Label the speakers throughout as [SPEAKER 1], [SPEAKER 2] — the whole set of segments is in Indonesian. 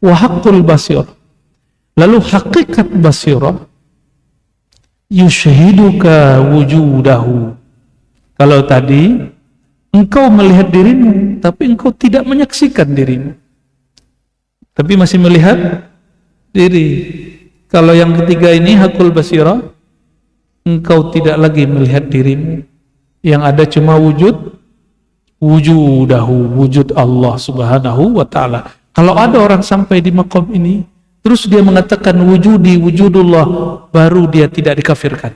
[SPEAKER 1] wa haqqul basirah. Lalu hakikat basirah, yushhiduka wujudahu. Kalau tadi engkau melihat dirimu, tapi engkau tidak menyaksikan dirimu, tapi masih melihat diri. Kalau yang ketiga ini hakul basirah, engkau tidak lagi melihat dirimu, yang ada cuma wujudahu, wujud Allah subhanahu wa ta'ala. Kalau ada orang sampai di maqam ini, terus dia mengatakan wujudullah, baru dia tidak dikafirkan.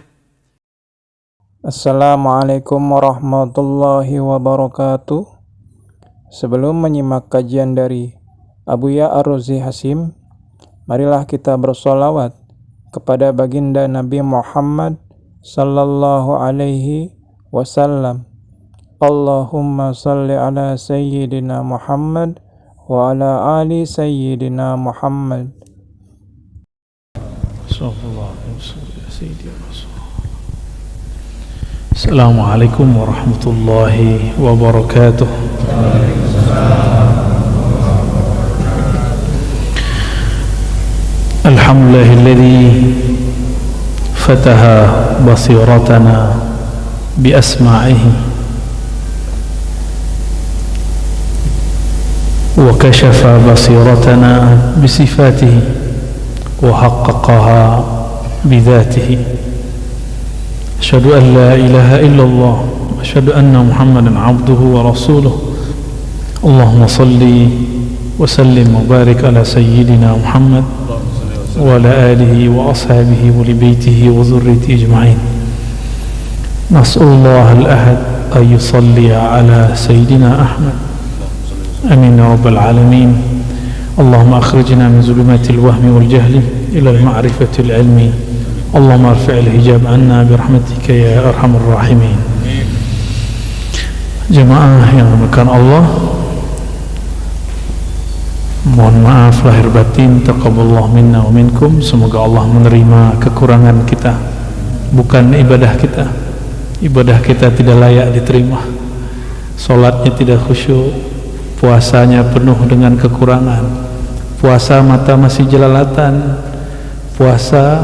[SPEAKER 2] Assalamualaikum warahmatullahi wabarakatuh. Sebelum menyimak kajian dari Abuya Ar-Razi Hasim, marilah kita bersolawat kepada baginda Nabi Muhammad sallallahu alaihi wasallam. Allahumma salli ala sayyidina Muhammad wa ala ali sayyidina Muhammad.
[SPEAKER 1] Assalamualaikum warahmatullahi wabarakatuh. Alhamdulillahilladzi fataha basiratana bi asma'ihi wa kashafa basiratana bi sifatihi wa haqqaqaha bi dhatihi. Asyhadu an la ilaha illallah wa asyhadu anna Muhammadan abduhu wa rasuluh. Allahumma salli wa sallim wa barik ala sayyidina Muhammad wa ala alihi wa ashabihi wa li baitihi wa dhurriyyatihi ajma'in. Nas'alullah al-ahad an yusalli ala sayyidina Ahmad. Amin ya rabbal alamin. Allahumma akhrijna min zulumatil wahmi wal jahli ila al-ma'rifatil ilmi. Allahumma arfi'il hijab anna birahmatika ya arhamar rahimin. Jemaah yang dimuliakan Allah, mohon maaf lahir batin, taqabbalallahu minna wa minkum. Semoga Allah menerima kekurangan kita, bukan ibadah kita. Ibadah kita tidak layak diterima, salatnya tidak khusyuk, puasanya penuh dengan kekurangan, puasa mata masih jelalatan, puasa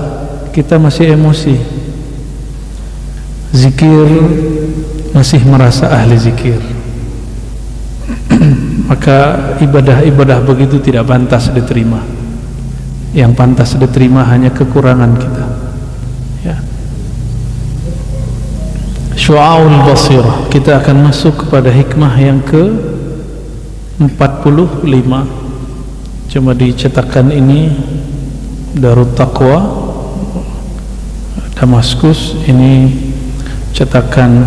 [SPEAKER 1] kita masih emosi, zikir masih merasa ahli zikir. Maka ibadah-ibadah begitu tidak pantas diterima. Yang pantas diterima hanya kekurangan kita, ya. Syu'aul basirah, kita akan masuk kepada hikmah yang ke-45. Cuma di cetakan ini Darut Taqwa Damaskus, ini cetakan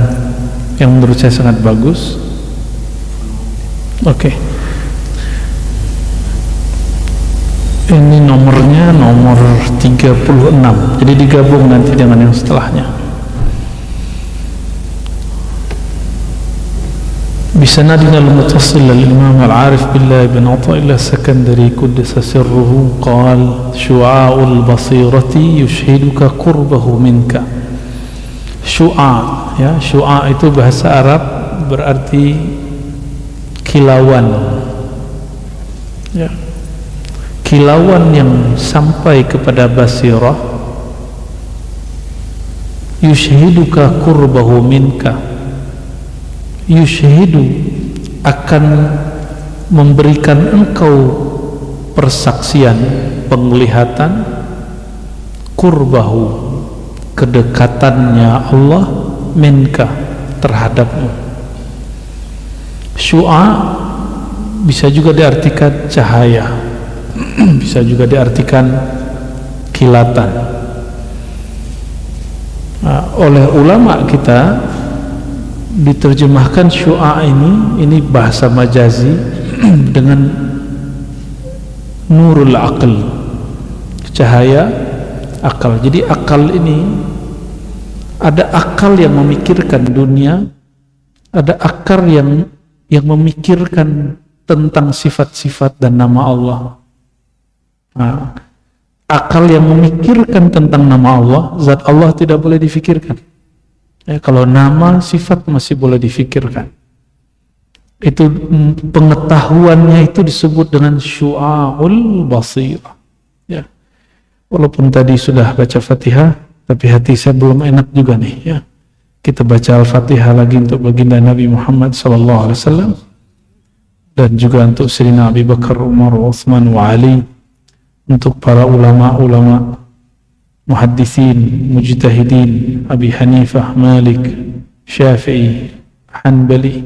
[SPEAKER 1] yang menurut saya sangat bagus. Oke. Ini nomornya nomor 36. Jadi digabung nanti dengan yang setelahnya. Bisanadina al-muttasil al-imam al-arif billah ibn Athaillah Sakandari quddasa sirruhu qala syu'a'ul basirati yushhiduka qurbahu minka. Syu'a, ya, syu'a itu bahasa Arab berarti kilauan, ya. Kilauan yang sampai kepada basirah, yushhiduka qurbahu minka. Yushhidu akan memberikan engkau persaksian, penglihatan, qurbahu, kedekatannya Allah, minka, terhadapmu. Syu'a bisa juga diartikan cahaya, bisa juga diartikan kilatan. Nah, oleh ulama kita diterjemahkan syu'a ini bahasa majazi dengan nurul aql, cahaya akal. Jadi akal ini ada akal yang memikirkan dunia, ada akal yang memikirkan tentang sifat-sifat dan nama Allah. Nah, akal yang memikirkan tentang nama Allah, zat Allah tidak boleh difikirkan. Ya, kalau nama, sifat masih boleh difikirkan. Itu pengetahuannya itu disebut dengan syu'aul basirah. Ya. Walaupun tadi sudah baca Fatihah, tapi hati saya belum enak juga nih. Ya. Kita baca Al-Fatihah lagi untuk baginda Nabi Muhammad SAW, dan juga untuk Sayyidina Abu Bakar, Umar, Uthman, wa Ali, untuk para ulama-ulama muhaddithin, mujtahidin, Abi Hanifah, Malik, Syafi'i, Hanbali,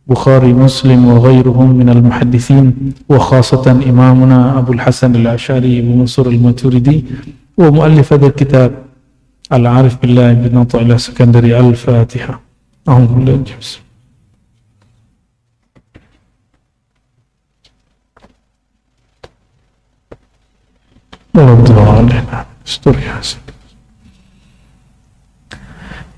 [SPEAKER 1] Bukhari, Muslim, wa ghairuhum minal muhaddithin, wa khasatan imamuna Abu Hasan al-Ash'ari, Abu Mansur al-Maturidi, wa muallif hadha kitab Al-Arif Billah ibn Ata'illah Sekandari. Al-Fatiha. Alhamdulillah.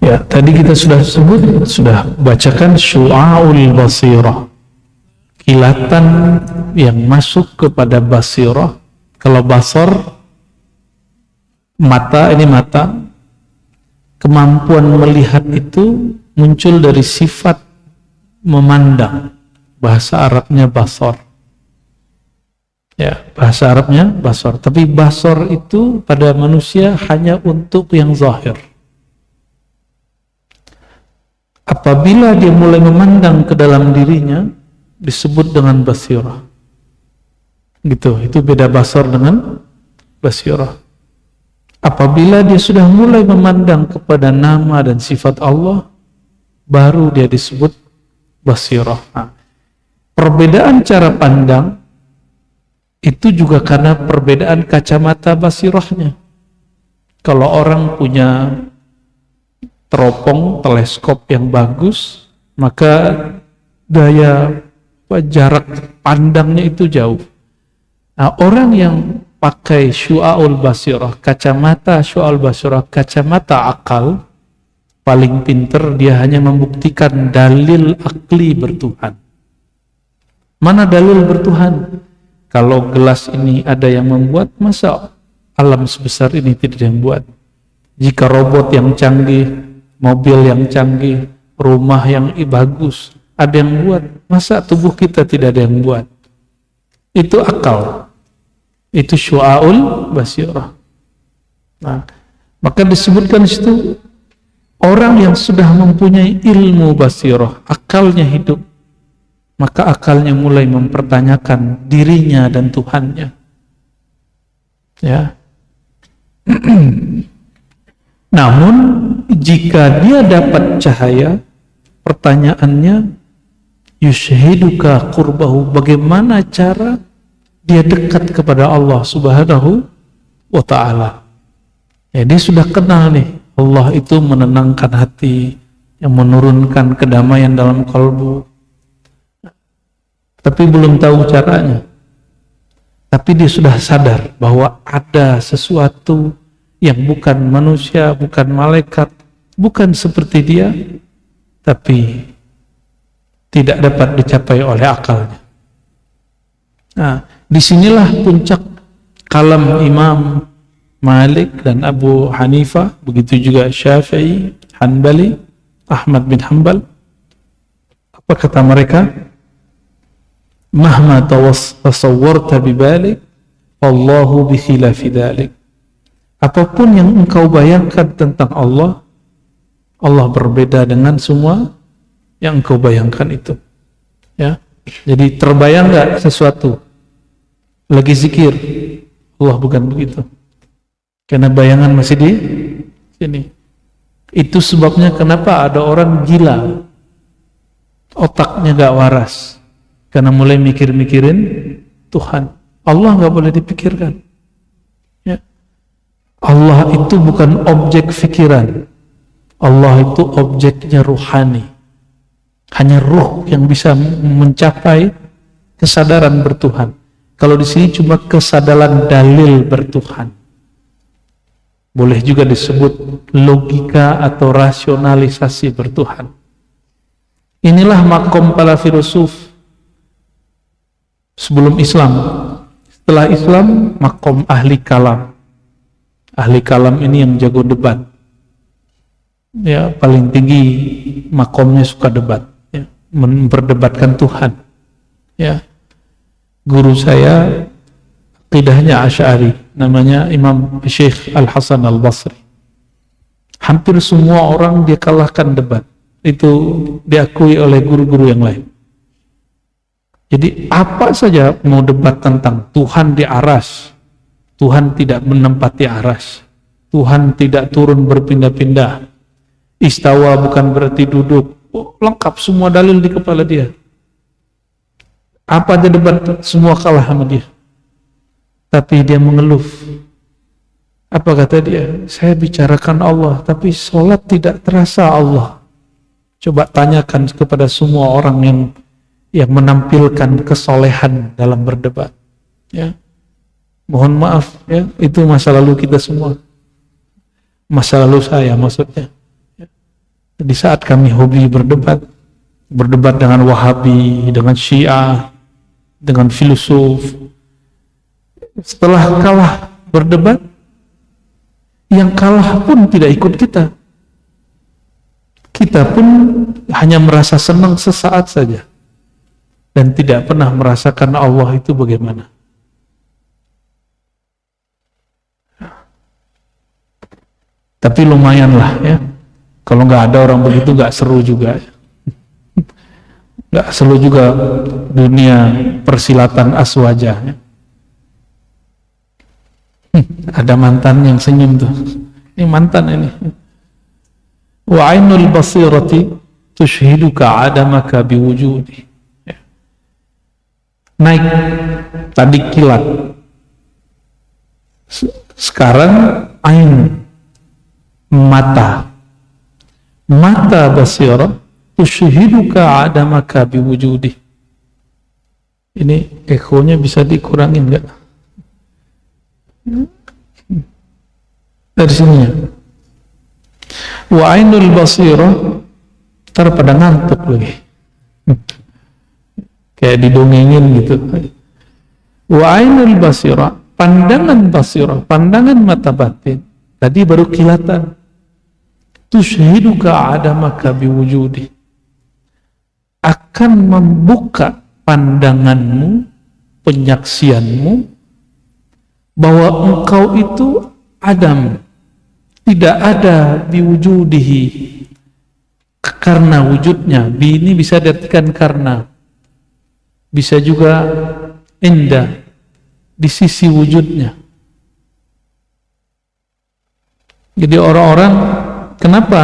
[SPEAKER 1] Ya, tadi kita sudah bacakan syu'aul basirah, kilatan yang masuk kepada basirah. Kalau basar, mata, ini mata, kemampuan melihat itu muncul dari sifat memandang. Bahasa Arabnya basar. Ya, bahasa Arabnya basar. Tapi basar itu pada manusia hanya untuk yang zahir. Apabila dia mulai memandang ke dalam dirinya, disebut dengan basirah. Gitu, itu beda basar dengan basirah. Apabila dia sudah mulai memandang kepada nama dan sifat Allah, baru dia disebut basirah. Nah, perbedaan cara pandang itu juga karena perbedaan kacamata basirahnya. Kalau orang punya teropong, teleskop yang bagus, maka daya jarak pandangnya itu jauh. Nah, orang yang pakai syu'aul basirah, kacamata syu'aul basirah, kacamata akal, paling pinter dia hanya membuktikan dalil akli bertuhan. Mana dalil bertuhan? Kalau gelas ini ada yang membuat, masa alam sebesar ini tidak ada yang buat? Jika robot yang canggih, mobil yang canggih, rumah yang bagus, ada yang buat, masa tubuh kita tidak ada yang buat? Itu akal. Itu syu'aul basirah. Nah, maka disebutkan di situ orang yang sudah mempunyai ilmu basirah, akalnya hidup, maka akalnya mulai mempertanyakan dirinya dan Tuhannya. Ya. Namun jika dia dapat cahaya, pertanyaannya yushhiduka qurbahu, bagaimana cara dia dekat kepada Allah Subhanahu wa ta'ala. Ya, dia sudah kenal nih, Allah itu menenangkan hati, yang menurunkan kedamaian dalam kalbu, tapi belum tahu caranya. Tapi dia sudah sadar bahwa ada sesuatu yang bukan manusia, bukan malaikat, bukan seperti dia, tapi tidak dapat dicapai oleh akalnya. Nah, disinilah puncak kalam Imam Malik dan Abu Hanifah, begitu juga Syafi'i, Hanbali, Ahmad bin Hanbal. Apa kata mereka? Mahma tasawwarta bibalik, Allahu bikhilafi dhalik. Apapun yang engkau bayangkan tentang Allah, Allah berbeda dengan semua yang engkau bayangkan itu. Ya, jadi terbayang nggak sesuatu lagi zikir, Allah bukan begitu, karena bayangan masih di sini. Itu sebabnya kenapa ada orang gila, otaknya gak waras, karena mulai mikir-mikirin Tuhan. Allah gak boleh dipikirkan. Ya. Allah itu bukan objek pikiran, Allah itu objeknya ruhani. Hanya ruh yang bisa mencapai kesadaran bertuhan. Kalau di sini cuma kesadaran dalil bertuhan. Boleh juga disebut logika atau rasionalisasi bertuhan. Inilah makom para filosof sebelum Islam. Setelah Islam, makom ahli kalam. Ahli kalam ini yang jago debat. Ya, paling tinggi makomnya suka debat. Ya. memperdebatkan Tuhan. Ya, guru saya aqidahnya Asy'ari, namanya Imam Syekh Al-Hasan Al-Basri. Hampir semua orang dia kalahkan debat. Itu diakui oleh guru-guru yang lain. Jadi apa saja mau debat tentang Tuhan di aras, Tuhan tidak menempati aras, Tuhan tidak turun berpindah-pindah, istawa bukan berarti duduk, lengkap semua dalil di kepala dia. Apa aja debat, semua kalah sama dia. Tapi dia mengeluh. Apa kata dia? Saya bicarakan Allah, tapi sholat tidak terasa Allah. Coba tanyakan kepada semua orang yang menampilkan kesolehan dalam berdebat. Ya, mohon maaf, ya, itu masa lalu kita semua. Masa lalu saya maksudnya. Ya. Di saat kami hobi berdebat dengan Wahabi, dengan Syiah, dengan filosof. Setelah kalah berdebat, yang kalah pun tidak ikut kita. Kita pun hanya merasa senang sesaat saja dan tidak pernah merasakan Allah itu bagaimana. Tapi lumayanlah ya. Kalau nggak ada orang begitu nggak seru juga. Nggak seru juga dunia persilatan aswaja. Ya. Ada mantan yang senyum tuh. Ini mantan ini. Wa ainul basirati tushhiduka adamaka biwujudi. Ya. Naik tadi kilat. Sekarang ain, mata basirah tushhiduka adamaka biwujudi. Ini ekonya bisa dikurangin enggak? Dari sininya. Wa ainul basirah, ntar pada ngantuk lagi. Kayak didongengin gitu. Wa ainul basirah, pandangan basirah, pandangan mata batin. Tadi baru kilatan. Tushhiduka adamaka biwujudi. Akan membuka pandanganmu, penyaksianmu, bahwa engkau itu adam, tidak ada biwujudihi, karena wujudnya. Bi ini bisa diartikan karena, bisa juga indah, di sisi wujudnya. Jadi orang-orang, kenapa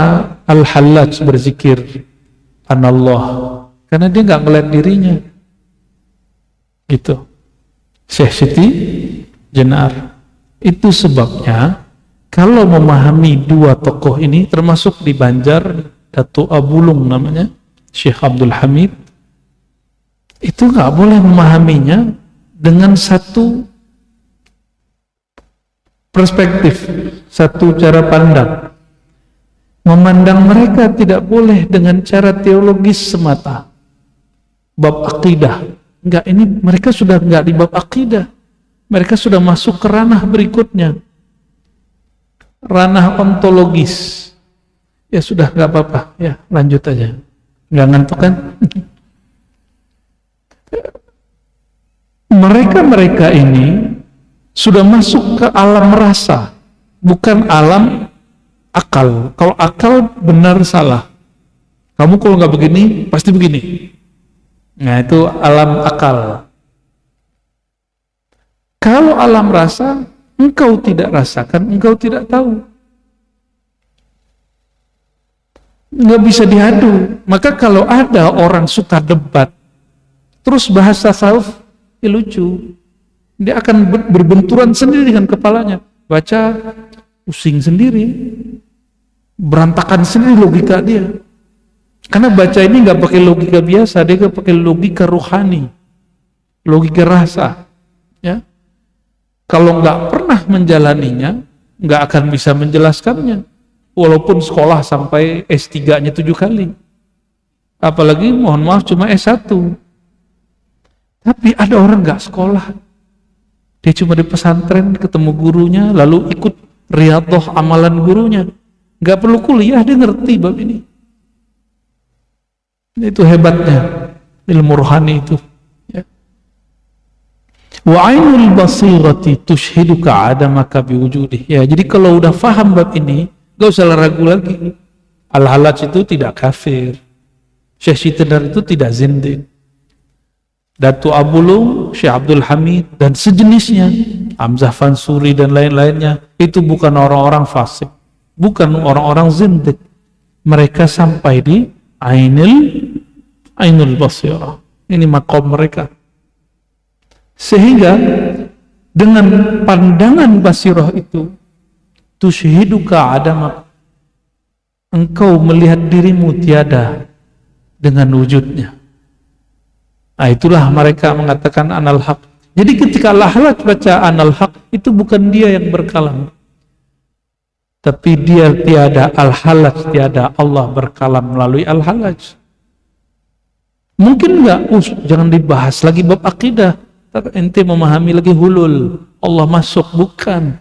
[SPEAKER 1] Al-Hallaj berzikir Anallah? Karena dia nggak ngeliat dirinya gitu. Syekh Siti Jenar. Itu sebabnya kalau memahami dua tokoh ini, termasuk di Banjar Datuk Abulung namanya Syekh Abdul Hamid, itu nggak boleh memahaminya dengan satu perspektif, satu cara pandang. Memandang mereka tidak boleh dengan cara teologis semata, bab akidah. Enggak, ini mereka sudah enggak di bab akidah. Mereka sudah masuk ke ranah berikutnya, ranah ontologis. Ya sudah, nggak apa-apa, ya lanjut aja. Nggak ngantuk kan? Mereka ini sudah masuk ke alam rasa, bukan alam akal. Kalau akal benar salah. Kamu kalau nggak begini, pasti begini. Nah itu alam akal. Kalau alam rasa, engkau tidak rasakan, engkau tidak tahu. Nggak bisa diadu. Maka kalau ada orang suka debat, terus bahas tasawuf, ya lucu. Dia akan berbenturan sendiri dengan kepalanya. Baca, pusing sendiri. Berantakan sendiri logika dia. Karena baca ini nggak pakai logika biasa, dia pakai logika rohani. Logika rasa. Ya. Kalau nggak pernah menjalaninya, nggak akan bisa menjelaskannya. Walaupun sekolah sampai S3-nya 7 kali. Apalagi mohon maaf cuma S1. Tapi ada orang nggak sekolah. Dia cuma di pesantren ketemu gurunya, lalu ikut riyadhah amalan gurunya. Nggak perlu kuliah, dia ngerti bab ini. Itu hebatnya ilmu rohani itu. Ya. Wa ainul basirati tushhiduka adamaka biwujudih. Ya, jadi kalau udah faham bab ini, gak usah ragu lagi. Al-Halaj itu tidak kafir. Syekh Syitendar itu tidak zindik. Datu Abulung, Syekh Abdul Hamid dan sejenisnya, Hamzah Fansuri dan lain-lainnya, itu bukan orang-orang fasik, bukan orang-orang zindik. Mereka sampai di ainul basirah. Ini maqam mereka. Sehingga dengan pandangan basirah itu, tusyhiduka adamak, engkau melihat dirimu tiada dengan wujudnya. Nah, itulah mereka mengatakan anal haq. Jadi ketika Al-Halaj baca anal haq, itu bukan dia yang berkalam, tapi dia tiada, Al-Halaj tiada, Allah berkalam melalui Al-Halaj. Mungkin enggak, jangan dibahas lagi bab akidah, ente memahami lagi hulul, Allah masuk, bukan.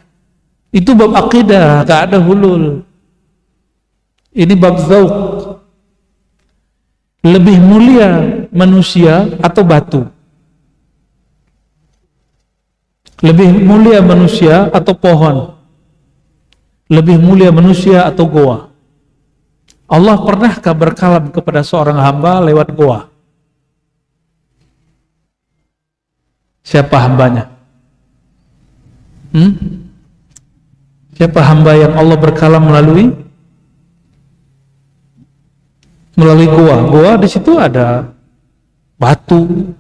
[SPEAKER 1] Itu bab akidah, enggak ada hulul. Ini bab dzauq. Lebih mulia manusia atau batu? Lebih mulia manusia atau pohon? Lebih mulia manusia atau goa? Allah pernahkah berkalam kepada seorang hamba lewat goa? Siapa hambanya? Siapa hamba yang Allah berkalam melalui goa? Goa di situ ada batu.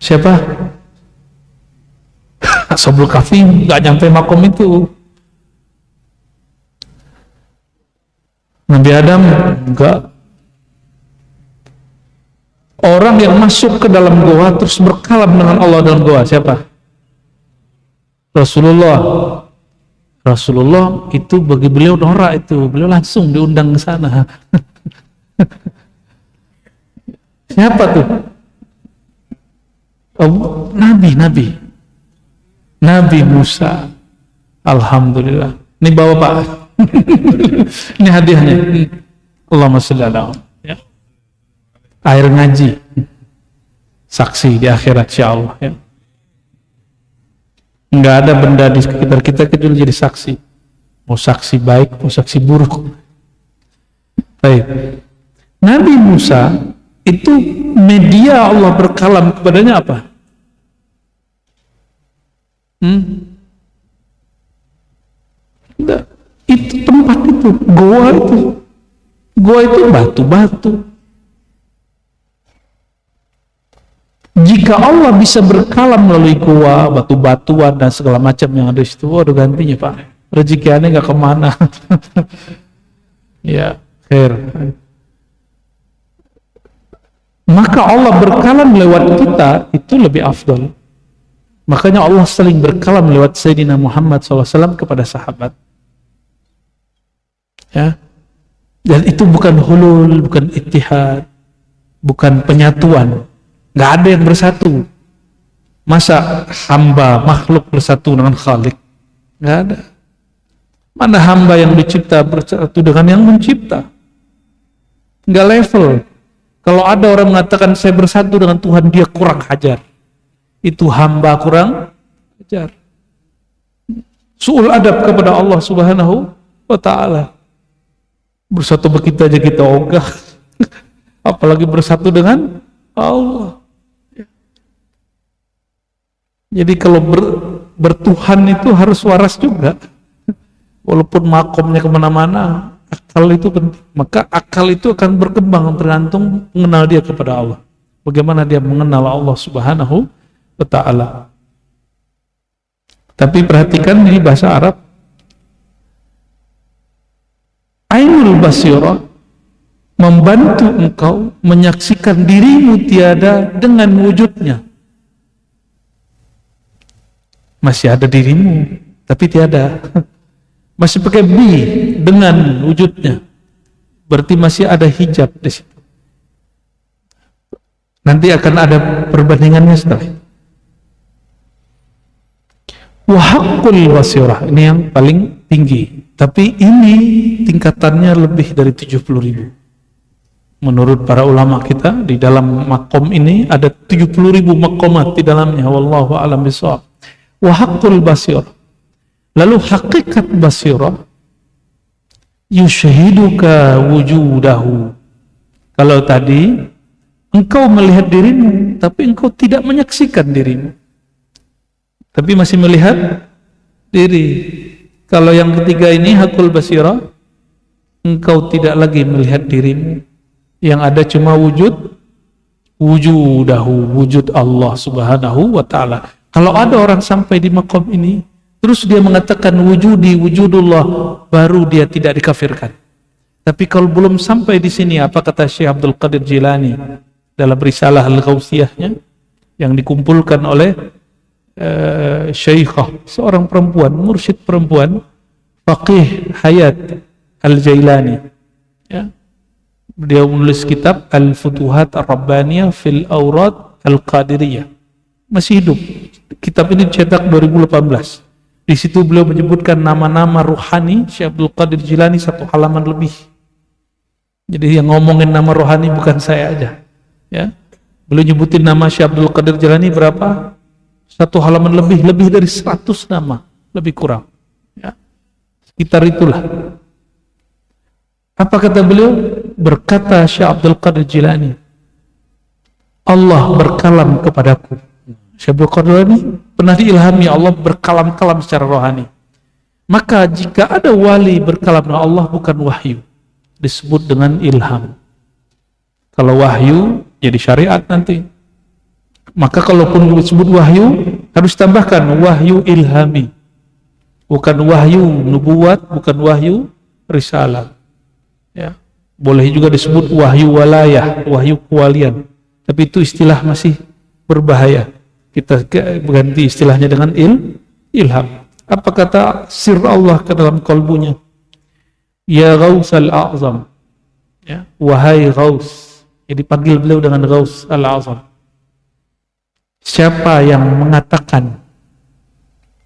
[SPEAKER 1] Siapa? Ashabul Kahfi nggak nyampe makom itu. Nabi Adam enggak. Orang yang masuk ke dalam goa terus berkalam dengan Allah dalam goa, siapa? Rasulullah itu bagi beliau norak itu, beliau langsung diundang ke sana. Siapa tuh? Oh, Nabi Musa. Alhamdulillah. Ini bawa Pak. Ini hadiahnya. Allahumma sholli ala Muhammad. Ya. Air ngaji. Saksi di akhirat insyaallah ya. Enggak ada benda di sekitar kita kecuali jadi saksi. Mau saksi baik, mau saksi buruk. Baik. Nabi Musa itu media Allah berkalam kepadanya apa? Itu tempat itu, goa itu batu-batu. Jika Allah bisa berkalam melalui goa, batu-batuan dan segala macam yang ada di situ, waduh gantinya Pak, rezekiannya nggak kemana. Ya, khair. Maka Allah berkalam lewat kita itu lebih afdal. Makanya Allah sering berkalam lewat Sayyidina Muhammad SAW kepada sahabat. Ya, dan itu bukan hulul, bukan ittihad, bukan penyatuan. Nggak ada yang bersatu. Masa hamba makhluk bersatu dengan Khalik? Nggak ada. Mana hamba yang dicipta bersatu dengan yang mencipta? Nggak level. Kalau ada orang mengatakan saya bersatu dengan Tuhan, dia kurang ajar. Itu hamba kurang ajar. Su'ul adab kepada Allah Subhanahu wa ta'ala. Bersatu begitu aja kita ogah. Apalagi bersatu dengan Allah. Jadi kalau bertuhan itu harus waras juga. Walaupun makomnya kemana-mana, akal itu penting. Maka akal itu akan berkembang tergantung mengenal dia kepada Allah. Bagaimana dia mengenal Allah Subhanahu wa ta'ala. Tapi perhatikan ini bahasa Arab. Ainul basirah membantu engkau menyaksikan dirimu tiada dengan wujudnya. Masih ada dirimu, tapi tiada. Masih pakai bi dengan wujudnya. Berarti masih ada hijab di situ. Nanti akan ada perbandingannya setelah itu. Wa haqqul basirah, ini yang paling tinggi. Tapi ini tingkatannya lebih dari 70.000. Menurut para ulama kita, di dalam makom ini ada 70.000 makomat di dalamnya. Wallahu a'lam bishawab. Wa haqqul basirah. Lalu hakikat basirah, yushhiduka wujudahu. Kalau tadi engkau melihat dirimu, tapi engkau tidak menyaksikan dirimu, tapi masih melihat diri. Kalau yang ketiga ini hakul basirah, engkau tidak lagi melihat dirimu, yang ada cuma wujudahu, wujud Allah subhanahu wa ta'ala. Kalau ada orang sampai di maqam ini, terus dia mengatakan wujudullah, baru dia tidak dikafirkan. Tapi kalau belum sampai di sini, apa kata Syekh Abdul Qadir Jilani dalam risalah Al-Ghausiyahnya yang dikumpulkan oleh Syekhah, seorang perempuan, mursyid perempuan, Faqih Hayat Al-Jailani, ya. Dia menulis kitab Al-Futuhat Ar-Rabbaniyah fil Awrad Al-Qadiriyah. Masih hidup. Kitab ini dicetak 2018. Di situ beliau menyebutkan nama-nama ruhani Syekh Abdul Qadir Jilani 1 halaman lebih. Jadi yang ngomongin nama rohani bukan saya aja, ya. Beliau nyebutin nama Syekh Abdul Qadir Jilani berapa? 1 halaman lebih dari 100 nama, lebih kurang, ya. Sekitar itulah. Apa kata beliau? Berkata Syekh Abdul Qadir Jilani, Allah berkalam kepadaku. Syekh Abdul Qadir Jilani pernah diilhami Allah berkalam-kalam secara rohani. Maka jika ada wali berkalam dengan Allah bukan wahyu, disebut dengan ilham. Kalau wahyu jadi syariat nanti. Maka kalaupun disebut wahyu, harus tambahkan wahyu ilhami. Bukan wahyu nubuat, bukan wahyu risalah. Ya. Boleh juga disebut wahyu walayah, wahyu kewalian. Tapi itu istilah masih berbahaya. Kita ganti istilahnya dengan ilham. Apa kata sir Allah ke dalam kalbunya? Ya Ghaus al-A'zam, ya, wahai Ghaus. Jadi panggil beliau dengan Ghaus al-A'zam. Siapa yang mengatakan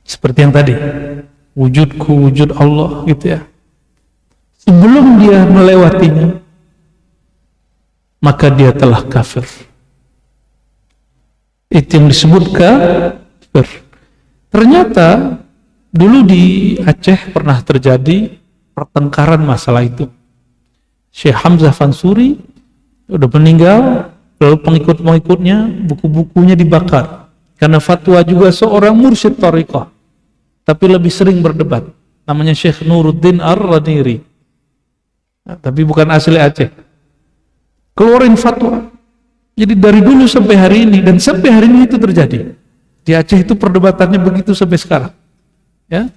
[SPEAKER 1] seperti yang tadi, wujudku wujud Allah, gitu ya, sebelum dia melewatinya, maka dia telah kafir. Itu yang disebut kafir. Ternyata dulu di Aceh pernah terjadi pertengkaran masalah itu. Syekh Hamzah Fansuri udah meninggal, lalu pengikut-pengikutnya buku-bukunya dibakar karena fatwa juga seorang mursyid thariqah, tapi lebih sering berdebat, namanya Syekh Nuruddin Ar-Raniri. Nah, tapi bukan asli Aceh. Keluarin fatwa. Jadi dari dulu sampai hari ini, dan sampai hari ini itu terjadi. Di Aceh itu perdebatannya begitu sampai sekarang. Ya.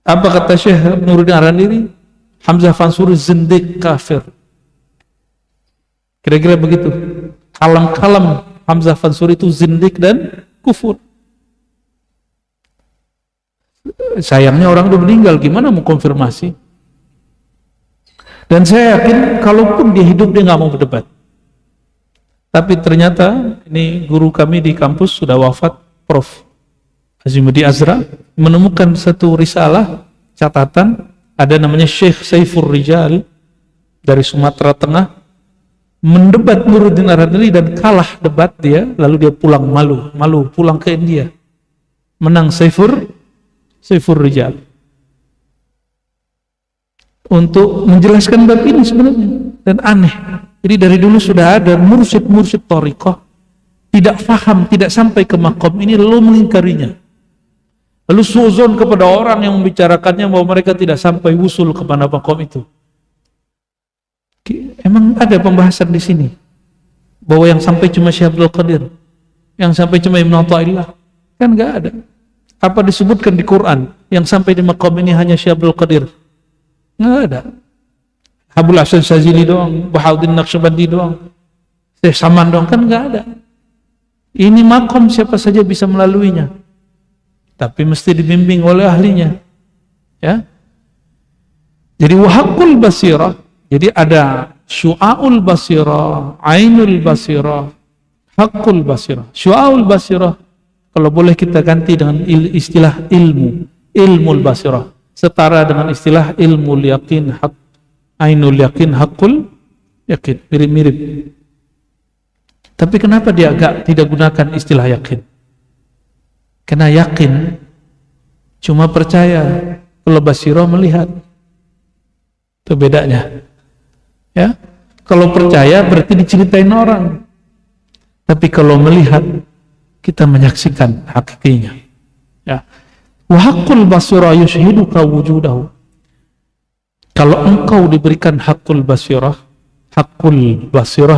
[SPEAKER 1] Apa kata Syekh Nuruddin Ar-Raniri? Hamzah Fansuri zindik kafir. Kira-kira begitu. Kalam-kalam Hamzah Fansuri itu zindik dan kufur. Sayangnya orang udah meninggal, gimana mau konfirmasi? Dan saya yakin kalaupun dia hidup dia nggak mau berdebat. Tapi ternyata ini guru kami di kampus sudah wafat, Prof. Azimudi Azra, menemukan satu risalah catatan, ada namanya Syekh Saifur Rijal dari Sumatera Tengah mendebat Nuruddin Ar-Raniri dan kalah debat dia, lalu dia pulang malu pulang ke India, menang Saifur Rijal untuk menjelaskan bab ini sebenarnya. Dan aneh, jadi dari dulu sudah ada mursyid thariqah tidak faham, tidak sampai ke makom ini, lalu mengingkarinya, lalu suuzon kepada orang yang membicarakannya bahwa mereka tidak sampai wusul kepada makom itu. Emang ada pembahasan di sini bahwa yang sampai cuma Syekh Abdul Qadir, yang sampai cuma Ibnu Athaillah? Kan nggak ada. Apa disebutkan di Quran yang sampai di makom ini hanya Syekh Abdul Qadir? Nggak ada. Abul Hasan Syazili doang, Bahauddin Naqsyabandi doang, Syekh Saman doang, kan nggak ada. Ini makom siapa saja bisa melaluinya, tapi mesti dibimbing oleh ahlinya, ya. Jadi wahakul basirah, jadi ada syu'aul basirah, ainul basirah, hakul basirah. Syu'aul basirah kalau boleh kita ganti dengan istilah ilmul basirah. setara dengan istilah ilmu yakin hak, ainul yakin, hakul yakin, mirip-mirip. Tapi kenapa dia agak tidak gunakan istilah yakin? Karena yakin cuma percaya, kalau basirah melihat. Itu bedanya. Ya, kalau percaya berarti diceritain orang. Tapi kalau melihat, kita menyaksikan hakikinya. Ya. Wa haqqul basirah yushhiduka wujudahu. Kalau engkau diberikan hakul basirah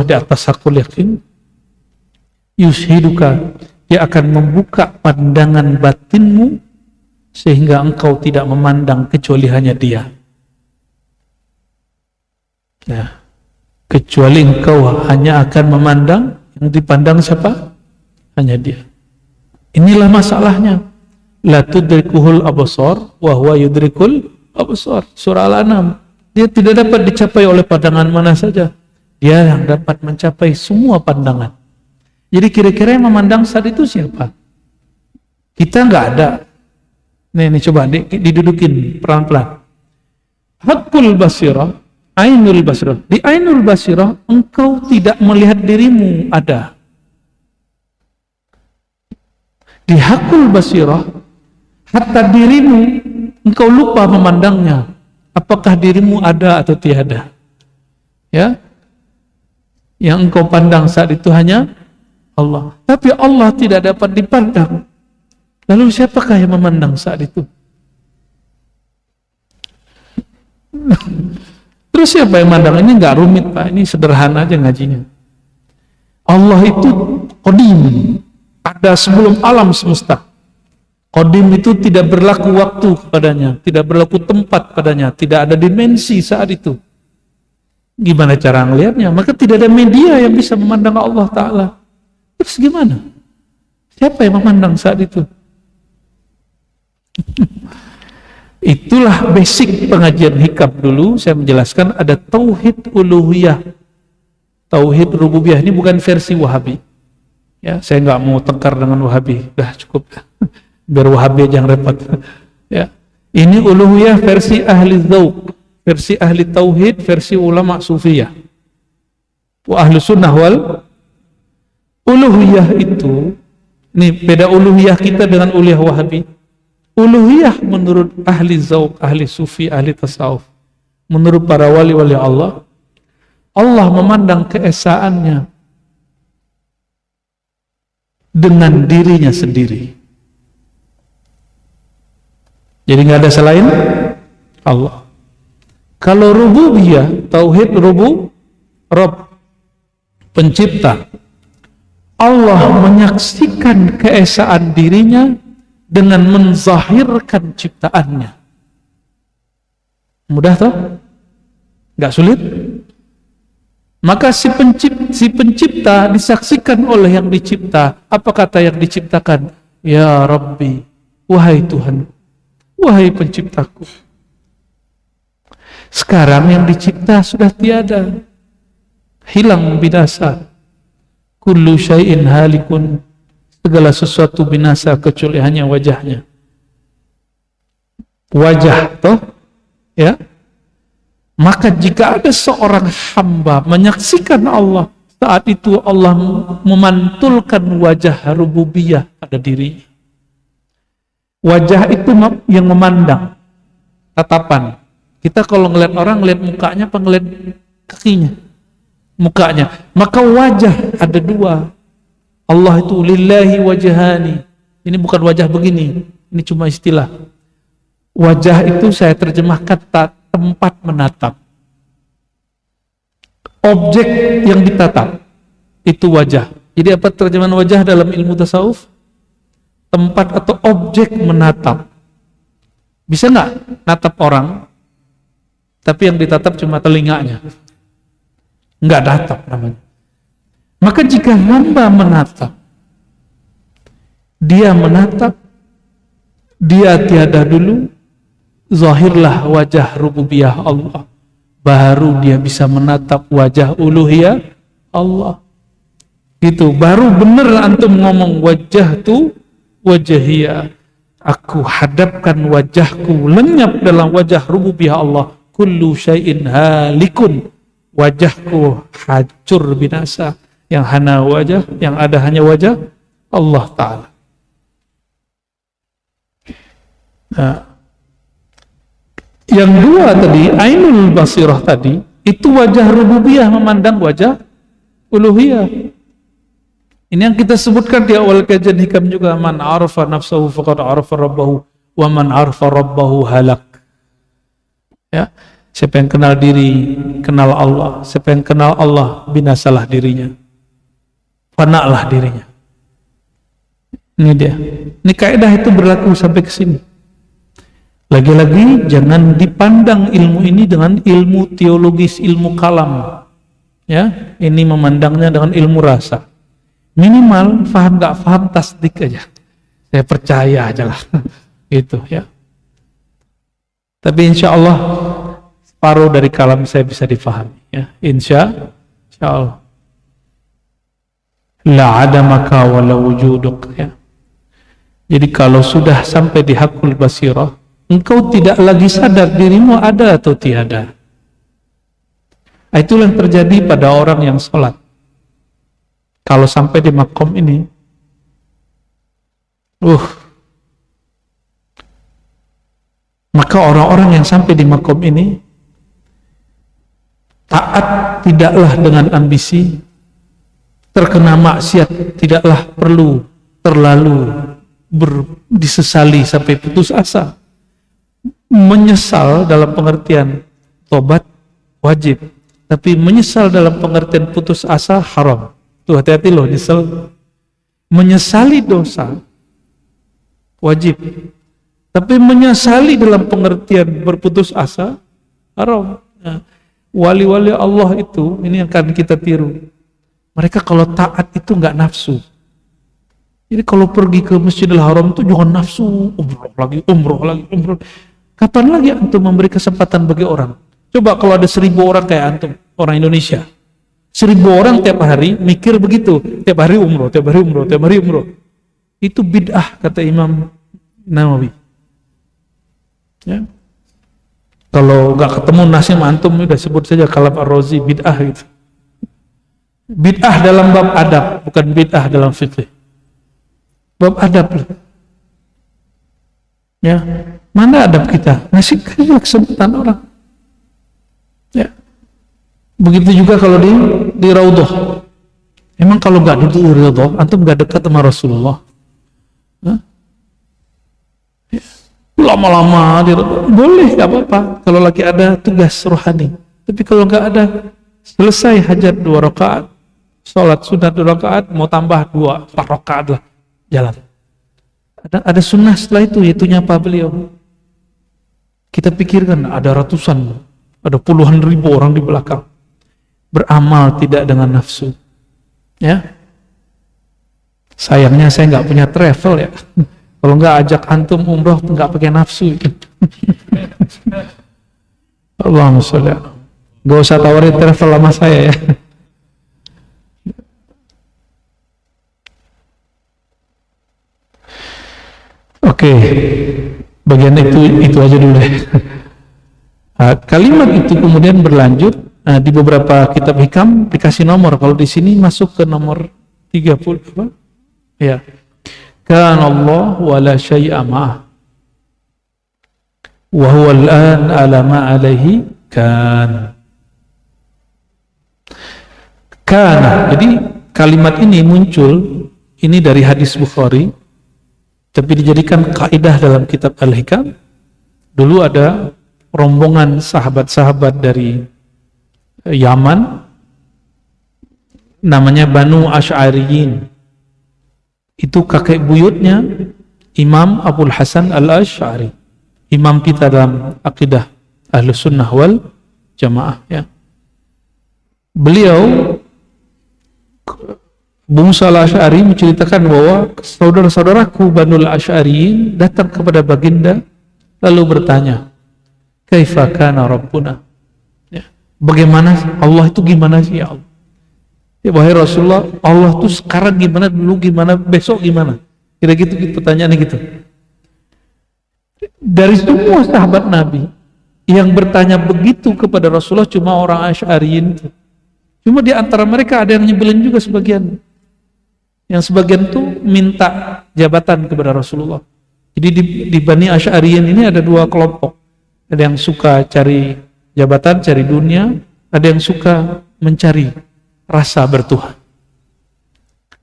[SPEAKER 1] di atas hakul yakin, yushhiduka, dia akan membuka pandangan batinmu sehingga engkau tidak memandang kecuali hanya dia. Ya. Kecuali engkau hanya akan memandang, yang dipandang siapa? Hanya dia. Inilah masalahnya. La tudrikuhul absar wa huwa yudrikul absar. Surah Al-An'am. Dia tidak dapat dicapai oleh pandangan mana saja. Dia yang dapat mencapai semua pandangan. Jadi kira-kira yang memandang saat itu siapa? Kita nggak ada. Nih coba didudukin pelan-pelan. Hakul basirah, ainul basirah. Di ainul basirah engkau tidak melihat dirimu ada. Di hakul basirah, hatta dirimu engkau lupa memandangnya. Apakah dirimu ada atau tiada? Ya, yang engkau pandang saat itu hanya Allah. Tapi Allah tidak dapat dipandang. Lalu siapakah yang memandang saat itu? Terus siapa yang memandang? Ini nggak rumit Pak, ini sederhana aja ngajinya. Allah itu qadim, ada sebelum alam semesta. Qadim itu tidak berlaku waktu padanya, tidak berlaku tempat padanya, tidak ada dimensi saat itu. Gimana cara ngelihatnya? Maka tidak ada media yang bisa memandang Allah Ta'ala. Terus gimana? Siapa yang memandang saat itu? Itulah basic pengajian hikam dulu. Saya menjelaskan ada tauhid uluhiyah, tauhid rububiyah. Ini bukan versi Wahabi. Ya, saya nggak mau tengkar dengan Wahabi. Dah cukup. Biar Wahabi aja yang repot. Ya, ini uluhiyah versi ahli dzauq, versi ahli tauhid, versi ulama sufiyah. Wa ahli sunnah wal uluhiyah itu, ini beda uluhiyah kita dengan uluhiyah Wahabi. Uluhiyah menurut ahli dzauq, ahli sufi, ahli tasawuf, menurut para wali-wali Allah, Allah memandang keesaannya dengan dirinya sendiri. Jadi nggak ada selain Allah. Kalau rububiyah, tauhid Rabb, pencipta, Allah menyaksikan keesaan dirinya dengan menzahirkan ciptaannya. Mudah toh? Nggak sulit? Maka si pencipta disaksikan oleh yang dicipta. Apa kata yang diciptakan? Ya Rabbi, wahai Tuhan, wahai penciptaku. Sekarang yang dicipta sudah tiada, hilang, binasa. Kullu syai'in halikun, segala sesuatu binasa kecuali hanya wajahnya. Wajah toh, ya. Maka jika ada seorang hamba menyaksikan Allah, saat itu Allah memantulkan wajah rububiyah pada dirinya. Wajah itu yang memandang, tatapan. Kita kalau ngeliat orang, ngeliat mukanya apa ngeliat kakinya? Mukanya. Maka wajah ada dua. Allah itu lillahi wajhani. Ini bukan wajah begini, ini cuma istilah. Wajah itu saya terjemahkan tempat menatap. Objek yang ditatap itu wajah. Jadi apa terjemahan wajah dalam ilmu tasawuf? Tempat atau objek menatap. Bisa nggak natap orang, tapi yang ditatap cuma telinganya? Nggak natap namanya. Maka jika hamba menatap, dia tiada dulu, zahirlah wajah rububiyah Allah, baru dia bisa menatap wajah uluhiyah Allah. Gitu, baru bener antum ngomong wajah tu wajahiyah. aku hadapkan wajahku lenyap dalam wajah rububiyah Allah, kullu syai'in halikun, wajahku hancur binasa, yang hana wajah, yang ada hanya wajah Allah Ta'ala. Nah, yang dua tadi, ainul basirah tadi, itu wajah rububiyah memandang wajah uluhiyah. Ini yang kita sebutkan di awal kajian hikam juga, man arafa nafsahu faqad arafa rabbahu wa man arafa rabbahu halak. Ya, siapa yang kenal diri, kenal Allah. Siapa yang kenal Allah, binasalah dirinya, fana'lah dirinya. Ini dia. Ini kaidah itu berlaku sampai ke sini. Lagi-lagi jangan dipandang ilmu ini dengan ilmu teologis, ilmu kalam. Ya, ini memandangnya dengan ilmu rasa. Minimal faham gak faham, tasdik aja. Saya percaya aja lah. Gitu ya. Tapi insya Allah separuh dari kalam saya bisa difahami. Ya, insya Allah. La adamaka wa la wujuduk. Ya. Jadi kalau sudah sampai di hakul basirah, engkau tidak lagi sadar dirimu ada atau tiada. Itulah yang terjadi pada orang yang sholat. Kalau sampai di makom ini, maka orang-orang yang sampai di makom ini taat tidaklah dengan ambisi, terkena maksiat tidaklah perlu terlalu disesali sampai putus asa. Menyesal dalam pengertian tobat wajib, tapi menyesal dalam pengertian putus asa haram. Tuh hati-hati loh, nyesal. Menyesali dosa wajib, tapi menyesali dalam pengertian berputus asa haram. Nah, wali-wali Allah itu, ini yang akan kita tiru. Mereka kalau taat itu nggak nafsu. Jadi kalau pergi ke Masjidil Haram itu jangan nafsu, umroh lagi. Kapan lagi antum memberi kesempatan bagi orang? Coba kalau ada 1.000 orang kayak antum, orang Indonesia, 1.000 orang tiap hari mikir begitu, tiap hari umroh. Itu bid'ah kata Imam Nawawi. Ya. Kalau nggak ketemu nasi sama antum, udah sebut saja Kalam Ar-Razi, bid'ah gitu. Bid'ah dalam bab adab, bukan bid'ah dalam fikih. Bab adab loh. Ya, mana adab kita? Ngasih kesempatan orang. Ya. Begitu juga kalau di Raudhah. Emang kalau nggak duduk di Raudhah, antum nggak dekat sama Rasulullah. Hah? Ya. Lama-lama di Raudhah boleh, nggak apa-apa. Kalau lagi ada tugas rohani. Tapi kalau nggak ada, selesai hajat 2 rakaat, sholat sunat 2 rakaat, mau tambah 4 rakaat lah, jalan. Ada sunnah setelah itu, yaitu nyapa beliau. Kita pikirkan ada ratusan, ada puluhan ribu orang di belakang, beramal tidak dengan nafsu. Ya, sayangnya saya nggak punya travel ya. Kalau nggak ajak antum umroh nggak pakai nafsu. Allahumma sholli. Nggak usah tawarin travel sama saya ya. Oke, bagian itu aja dulu deh. Kalimat itu kemudian berlanjut di beberapa kitab hikam dikasih nomor. Kalau di sini masuk ke nomor 30 apa? Ya. Kan Allah wa la syai'a ma'ah. Wa huwa al-an ala ma alaihi kan. Kana. Jadi kalimat ini muncul ini dari hadis Bukhari, tapi dijadikan kaidah dalam kitab Al-Hikam. Dulu ada rombongan sahabat-sahabat dari Yaman, namanya Banu Asy'ariyin. Itu kakek buyutnya Imam Abul Hasan Al-Asy'ari, imam kita dalam akidah Ahlus Sunnah wal Jamaah ya. Beliau Abu Musa Al-Asy'ari menceritakan bahwa saudara-saudaraku Banu Al-Asy'ariyin datang kepada baginda lalu bertanya, kaifa kana rabbuna? Ya. Bagaimana Allah itu gimana sih ya Allah? Ya wahai Rasulullah, Allah itu sekarang gimana, dulu gimana, besok gimana? Kira-gitu pertanyaannya gitu. Dari semua sahabat Nabi yang bertanya begitu kepada Rasulullah cuma orang Asy'ariyin. Cuma di antara mereka ada yang nyebelin juga sebagian. Yang sebagian tuh minta jabatan kepada Rasulullah. Jadi di Bani Asy'ariyin ini ada dua kelompok. Ada yang suka cari jabatan, cari dunia, ada yang suka mencari rasa bertuhan.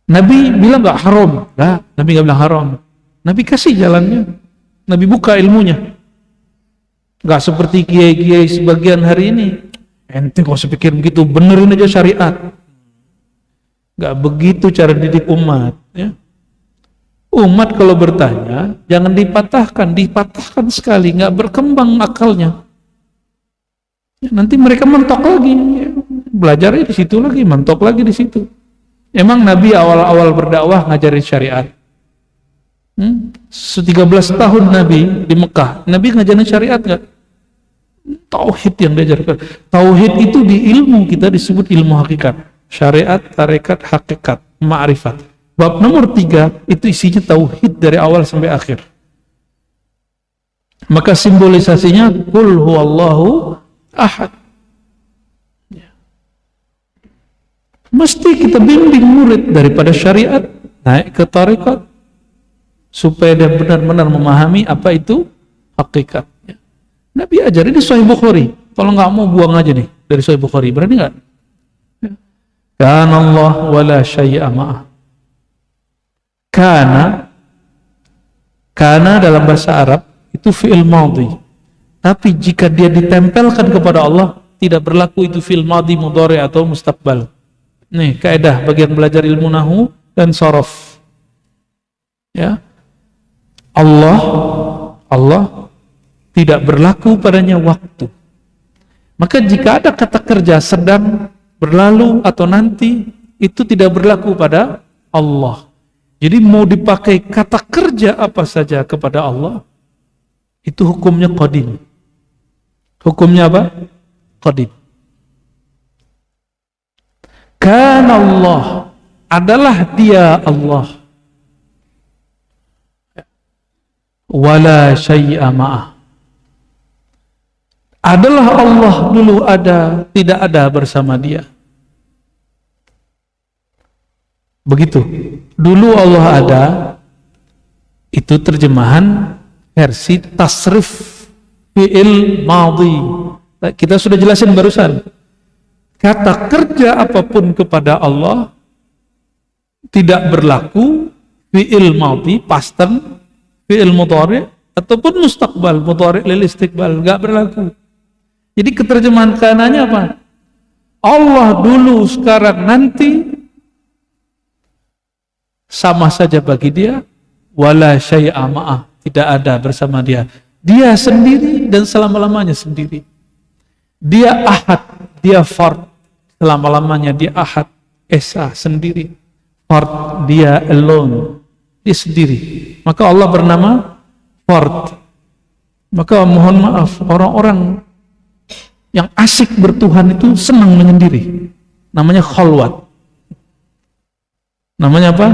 [SPEAKER 1] Nabi bilang gak haram. Nah, Nabi gak bilang haram. Nabi kasih jalannya. Nabi buka ilmunya. Gak seperti kiai-kiai sebagian hari ini. Ente kok sepikir begitu, benerin aja syariat. Gak begitu cara didik umat. Ya. Umat kalau bertanya, jangan dipatahkan sekali, gak berkembang akalnya. Ya, nanti mereka mentok lagi. Ya. Belajarnya di situ lagi, mentok lagi di situ. Emang Nabi awal-awal berdakwah ngajarin syariat. 13 tahun Nabi di Mekah, Nabi ngajarin syariat gak? Tauhid yang diajarkan. Tauhid itu di ilmu kita disebut ilmu hakikat. Syariat, tarekat, hakikat, ma'rifat. Bab nomor 3 itu isinya tauhid dari awal sampai akhir. Maka simbolisasinya qul huwallahu ahad. Mesti kita bimbing murid daripada syariat naik ke tarekat supaya dia benar-benar memahami apa itu hakikat. Nabi ajar ini Sahih Bukhari. Kalau nggak mau buang aja nih dari Sahih Bukhari, berani nggak? Kana Allah wala syai'a ma'ah. Kana dalam bahasa Arab itu fi'il madhi. Tapi jika dia ditempelkan kepada Allah, tidak berlaku itu fi'il madhi, mudhari atau mustaqbal. Nih kaidah bagian belajar ilmu nahwu dan shorof. Ya. Allah tidak berlaku padanya waktu. Maka jika ada kata kerja sedang, berlalu atau nanti, itu tidak berlaku pada Allah. Jadi mau dipakai kata kerja apa saja kepada Allah, itu hukumnya qadim. Hukumnya apa? Qadim. Kana Allah, adalah dia Allah. Wala syai'a ma'ah. Adalah Allah dulu ada, tidak ada bersama dia. Begitu. Dulu Allah ada, itu terjemahan versi tasrif fi'il madhi. Kita sudah jelasin barusan. Kata kerja apapun kepada Allah tidak berlaku fi'il madhi, past tense, fi'il mudhari ataupun mustaqbal, mudhari lil istiqbal, enggak berlaku. Jadi keterjemahan kananya apa? Allah dulu, sekarang, nanti sama saja bagi dia. Wala syai'a ma'ah, tidak ada bersama dia. Dia sendiri dan selama-lamanya sendiri. Dia ahad, dia fard, selama-lamanya dia ahad, esa, sendiri. Fard, dia alone, dia sendiri. Maka Allah bernama fard. Maka mohon maaf, orang-orang yang asik bertuhan itu senang menyendiri. Namanya khalwat. Namanya apa?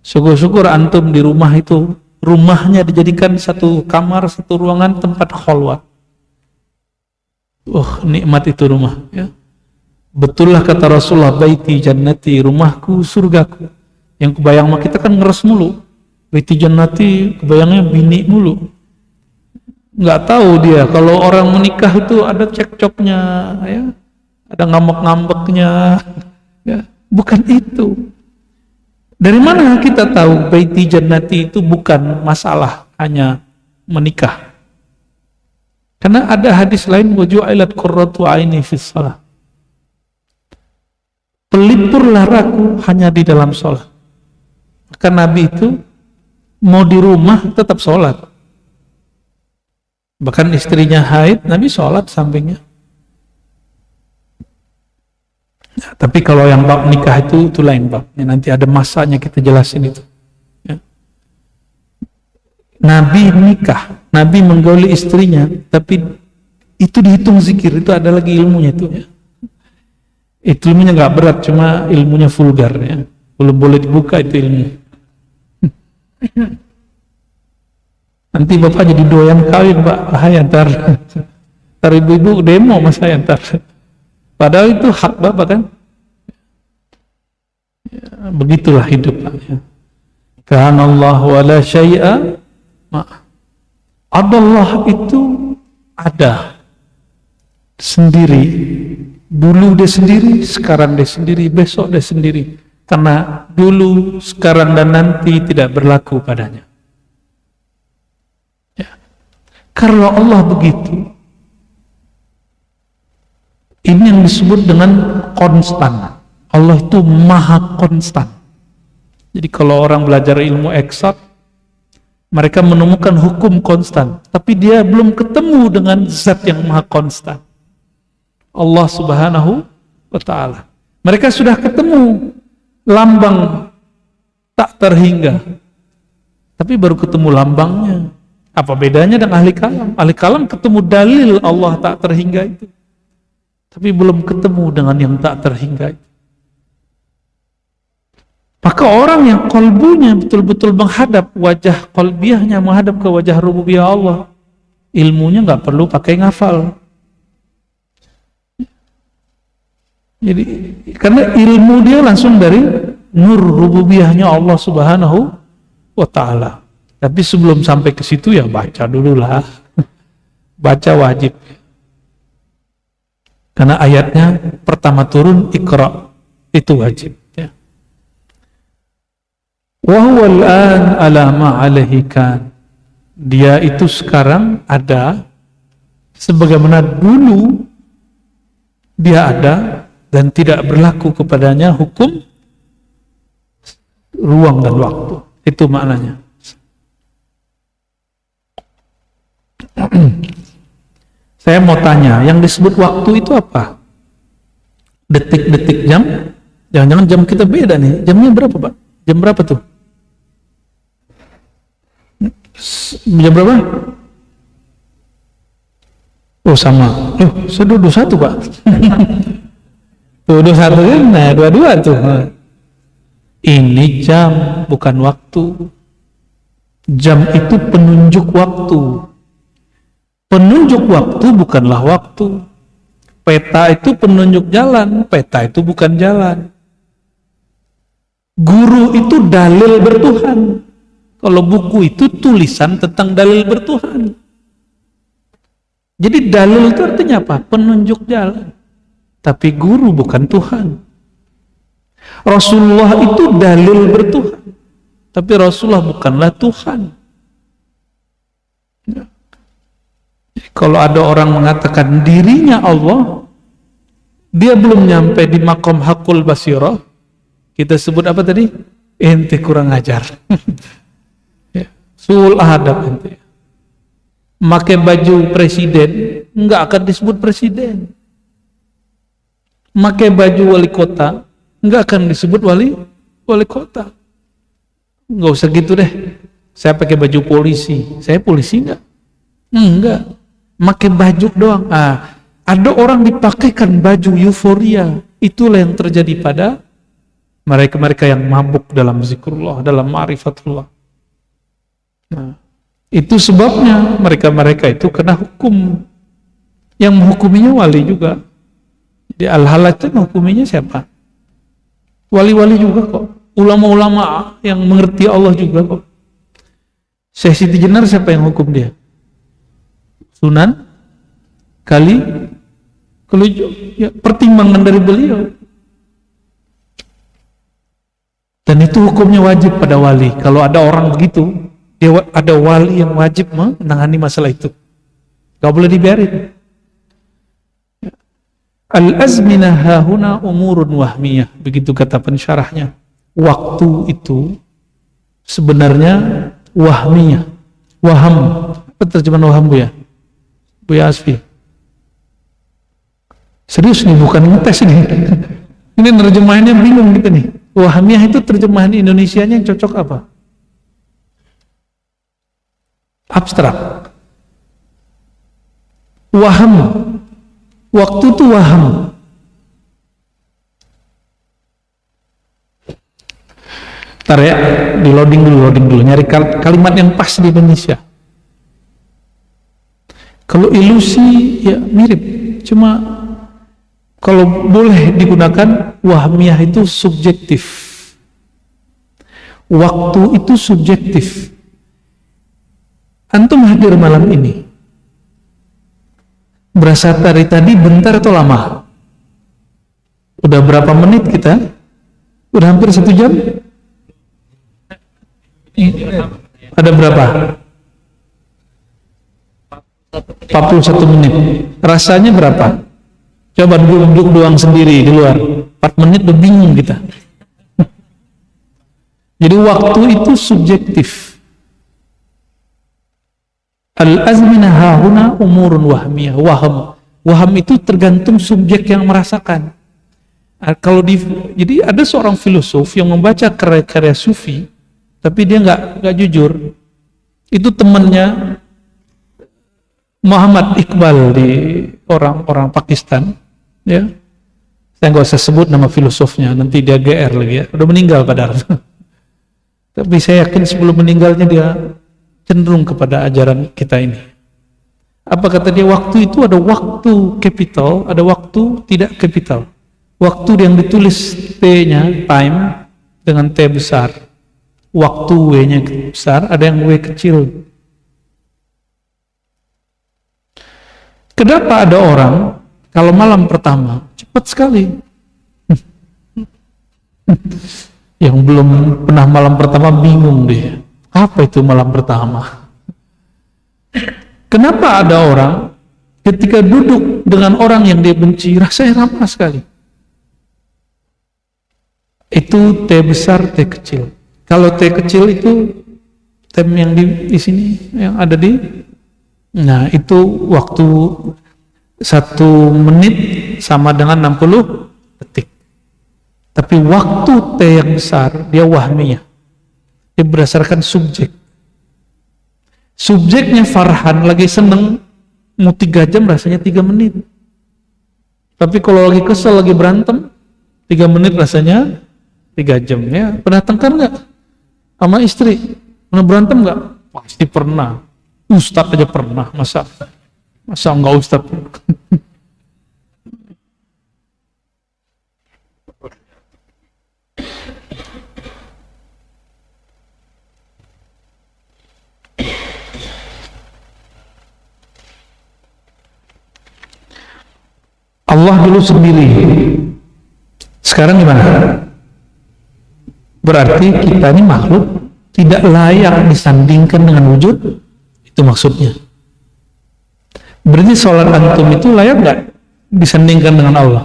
[SPEAKER 1] Syukur-syukur antum di rumah itu, rumahnya dijadikan satu kamar, satu ruangan tempat khalwat. Nikmat itu rumah. Ya. Betullah kata Rasulullah, baiti jannati, rumahku surgaku. Yang kebayang mah kita kan ngeres mulu. Baiti jannati, kebayangnya bini mulu. Nggak tahu dia kalau orang menikah itu ada cekcoknya, ya, ada ngambek-ngambeknya, ya, bukan itu. Dari mana kita tahu baiti jannati itu bukan masalah hanya menikah? Karena ada hadis lain, waju'ilat qurratu aini fis shalah. Pelipurlah raku hanya di dalam sholat. Maka Nabi itu mau di rumah tetap sholat. Bahkan istrinya haid, Nabi sholat sampingnya. Ya, tapi kalau yang bab nikah itu lain babnya. Nanti ada masanya kita jelasin itu. Ya. Nabi nikah, Nabi menggauli istrinya, tapi itu dihitung zikir, itu ada lagi ilmunya itu. Ya. Itu ilmunya nggak berat, cuma ilmunya vulgar. Ya. Belum boleh dibuka itu ilmu. Nanti bapak jadi doyan kawin pak, bahaya ntar ibu-ibu demo mas saya ntar. Padahal itu hak bapak kan. Ya, begitulah hidup pak. Ya. Kana Allah wala syai'a Allah itu ada sendiri, dulu dia sendiri, sekarang dia sendiri, besok dia sendiri, karena dulu, sekarang dan nanti tidak berlaku padanya. Ya. Kalau Allah begitu, ini yang disebut dengan konstan. Allah itu maha konstan. Jadi kalau orang belajar ilmu eksak, mereka menemukan hukum konstan, tapi dia belum ketemu dengan zat yang maha konstan, Allah Subhanahu wa ta'ala. Mereka sudah ketemu lambang tak terhingga, tapi baru ketemu lambangnya. Apa bedanya dengan ahli kalam? Ahli kalam ketemu dalil Allah tak terhingga itu, tapi belum ketemu dengan yang tak terhingga itu. Maka orang yang kolbunya betul-betul menghadap, wajah kolbiahnya menghadap ke wajah rububiyah Allah, ilmunya nggak perlu pakai ngafal. Jadi karena ilmu dia langsung dari nur rububiyahnya Allah Subhanahu wa ta'ala. Tapi sebelum sampai ke situ ya baca dululah. Baca wajib. Karena ayatnya pertama turun Iqra, itu wajib. Wa huwal an ala ma alaihi kan. Dia itu sekarang ada sebagaimana dulu dia ada, dan tidak berlaku kepadanya hukum ruang dan waktu. Itu maknanya. Saya mau tanya, yang disebut waktu itu apa? Detik-detik, jam? Jangan-jangan jam kita beda nih. Jamnya berapa Pak? Jam berapa tuh? Jam berapa? Oh sama. Saya duduk satu Pak. Duduk satu kan? Nah dua-dua tuh. Ini jam bukan waktu. Jam itu penunjuk waktu. Penunjuk waktu bukanlah waktu. Peta itu penunjuk jalan. Peta itu bukan jalan. Guru itu dalil bertuhan. Kalau buku itu tulisan tentang dalil bertuhan. Jadi dalil itu artinya apa? Penunjuk jalan. Tapi guru bukan Tuhan. Rasulullah itu dalil bertuhan. Tapi Rasulullah bukanlah Tuhan. Ya. Kalau ada orang mengatakan dirinya Allah, dia belum nyampe di makom hakul basirah, kita sebut apa tadi? Ente kurang ajar. Suul adab ente. Pakai baju presiden nggak akan disebut presiden. Pakai baju wali kota nggak akan disebut wali kota. Nggak usah gitu deh. Saya pakai baju polisi, saya polisi nggak? Enggak. Pakai baju doang. Ada orang dipakaikan baju euforia. Itulah yang terjadi pada mereka-mereka yang mabuk dalam zikrullah, dalam ma'rifatullah. Nah, itu sebabnya mereka-mereka itu kena hukum. Yang menghukuminya wali juga. Di al-halal itu menghukuminya siapa? Wali-wali juga kok. Ulama-ulama yang mengerti Allah juga kok. Syekh Siti Jenar siapa yang hukum dia? Sunan Kalijogo. Ya, pertimbangan dari beliau. Dan itu hukumnya wajib pada wali. Kalau ada orang begitu, dia ada wali yang wajib menangani masalah itu. Gak boleh dibiarin. Al-azminah hahuna umurun wahmiyah. Begitu kata pensyarahnya. Waktu itu sebenarnya wahmiyah. Waham. Apa terjemahan waham Bu ya? Bu ya Asfi. Serius nih, bukan ngetes ini. Ini terjemahannya bingung kita nih. Wahmiyah itu terjemahan Indonesianya yang cocok apa? Abstrak. Waham. Waktu itu waham. Ntar ya, di loading dulu, nyari kalimat yang pas di Indonesia. Kalau ilusi ya mirip, cuma kalau boleh digunakan wahmiyah itu subjektif, waktu itu subjektif. Antum hadir malam ini berasa dari tadi bentar atau lama? Udah berapa menit kita? Udah hampir 1 jam? Ada berapa? 41 menit. Rasanya berapa? Coba duduk doang sendiri di luar. 4 menit udah bingung kita. Jadi waktu itu subjektif. Al-azminah hahuna umurun wahmiyah. Waham itu tergantung subjek yang merasakan. Jadi ada seorang filosof yang membaca karya-karya sufi, tapi dia nggak jujur. Itu temannya Muhammad Iqbal di orang Pakistan, ya. Saya nggak usah sebut nama filosofnya, nanti dia GR lagi ya. Udah meninggal padahal. Tapi saya yakin sebelum meninggalnya dia cenderung kepada ajaran kita ini. Apa kata dia? Waktu itu ada waktu capital, ada waktu tidak capital. Waktu yang ditulis T-nya, time, dengan T besar. Waktu W-nya besar, ada yang W kecil. Kenapa ada orang kalau malam pertama cepat sekali? Yang belum pernah malam pertama bingung dia. Apa itu malam pertama? Kenapa ada orang ketika duduk dengan orang yang dia benci rasanya lama sekali? Itu T besar, T kecil. Kalau T kecil itu tem yang di sini yang ada di, nah itu waktu 1 menit sama dengan 60 detik. Tapi waktu T yang besar dia wahmiyah. Dia berdasarkan subjek. Subjeknya Farhan lagi seneng mau 3 jam rasanya 3 menit. Tapi kalau lagi kesel, lagi berantem 3 menit rasanya 3 jam. Ya, pernah tengkar nggak sama istri? Pernah berantem nggak? Pasti pernah. Ustadz aja pernah. Masa enggak Ustadz? Allah dulu sendiri. Sekarang gimana? Berarti kita ini makhluk tidak layak disandingkan dengan wujud. Itu maksudnya. Berarti sholat antum itu layak nggak disandingkan dengan Allah?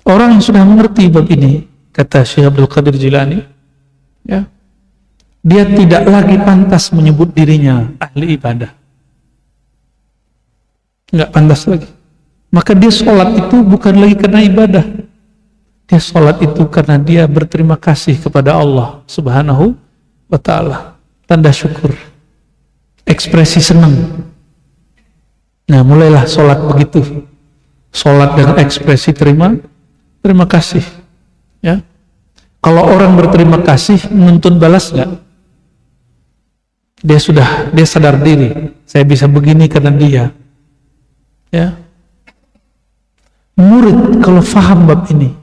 [SPEAKER 1] Orang yang sudah mengerti bab ini, kata Syekh Abdul Qadir Jilani, ya, dia tidak lagi pantas menyebut dirinya ahli ibadah. Nggak pantas lagi. Maka dia sholat itu bukan lagi karena ibadah. Dia sholat itu karena dia berterima kasih kepada Allah Subhanahu wa ta'ala. Tanda syukur. Ekspresi senang. Nah, mulailah sholat begitu. Sholat dengan ekspresi terima kasih. Ya. Kalau orang berterima kasih menuntut balas nggak? Dia sadar diri. Saya bisa begini karena dia. Ya. Murid kalau faham bab ini,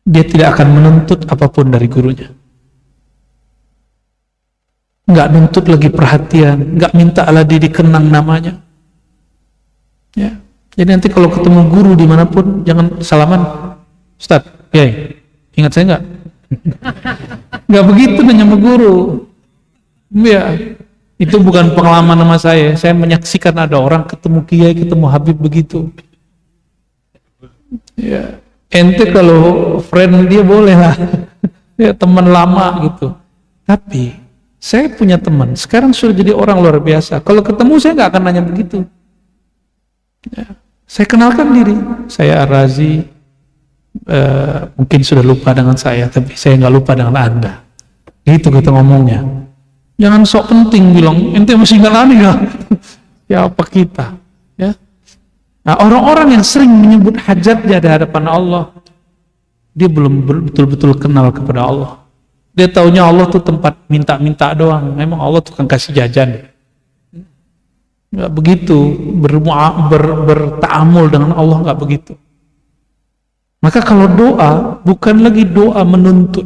[SPEAKER 1] dia tidak akan menuntut apapun dari gurunya. Nggak nuntut lagi perhatian, nggak minta Aladi dikenang namanya. Ya. Jadi nanti kalau ketemu guru dimanapun, jangan salaman, Ustaz, Kiai, ingat saya nggak? Nggak begitu nanya sama guru. Ya, itu bukan pengalaman sama saya menyaksikan ada orang ketemu Kiai, ketemu Habib begitu. Ya, ente kalau friend dia boleh lah, ya teman lama gitu. Tapi saya punya teman, sekarang sudah jadi orang luar biasa. Kalau ketemu saya nggak akan nanya begitu. Ya, saya kenalkan diri, saya Ar-Razi. Mungkin sudah lupa dengan saya, tapi saya nggak lupa dengan Anda. Gitu kita ngomongnya. Jangan sok penting bilang, ente masih ngalami nggak? Ya apa kita? Ya. Nah, orang-orang yang sering menyebut hajatnya di hadapan Allah, dia belum betul-betul kenal kepada Allah. Dia taunya Allah tuh tempat minta-minta doang. Memang Allah tukang kasih jajan. Nggak begitu bertaamul dengan Allah, nggak begitu. Maka kalau doa bukan lagi doa menuntut.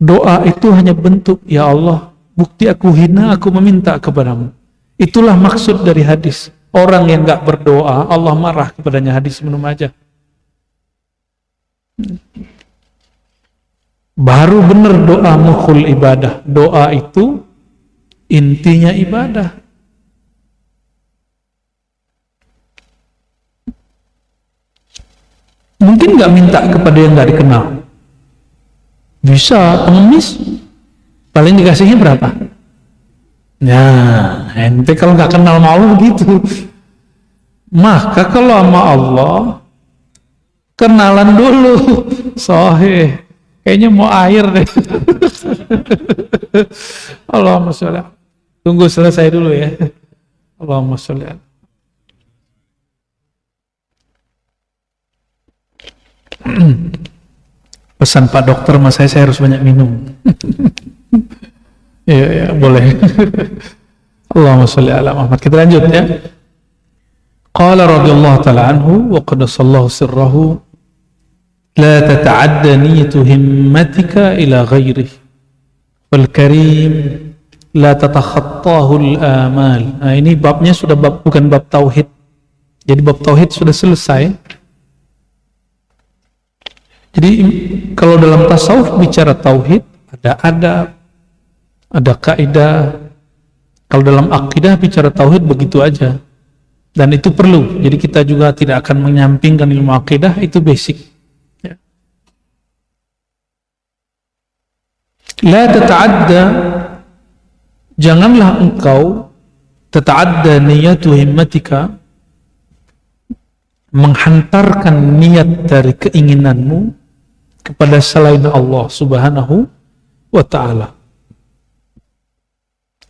[SPEAKER 1] Doa itu hanya bentuk, ya Allah, bukti aku hina, aku meminta kepadamu. Itulah maksud dari hadis. Orang yang nggak berdoa, Allah marah kepadanya. Hadis Ibnu Majah. Baru benar doa mukhul ibadah. Doa itu intinya ibadah. Mungkin nggak minta kepada yang nggak dikenal. Bisa pengemis, paling dikasihnya berapa? Nah, ente kalau nggak kenal sama Allah begitu. Maka kalau sama Allah, kenalan dulu. Sahih. Kayaknya mau air deh. Allahumma sholli. Tunggu selesai dulu ya. Allahumma sholli. Pesan Pak Dokter sama saya harus banyak minum. Ya, boleh. Allahumma sholli ala Muhammad. Kita lanjut ya. Qala radhiyallahu ta'ala anhu wa qaddasallahu sirrahu la tata'adda niyatu himmatika ila ghairihi wal karim la tatakhattahu al-amal. Nah, ini babnya sudah bukan bab tauhid. Jadi bab tauhid sudah selesai. Jadi kalau dalam tasawuf bicara tauhid, ada adab, ada kaidah. Kalau dalam akidah bicara tauhid begitu aja. Dan itu perlu. Jadi kita juga tidak akan menyampingkan ilmu akidah, itu basic. Ya. La tata'adda, janganlah engkau tata'adda niyatu himmatika, menghantarkan niat dari keinginanmu kepada selain Allah Subhanahu wa ta'ala.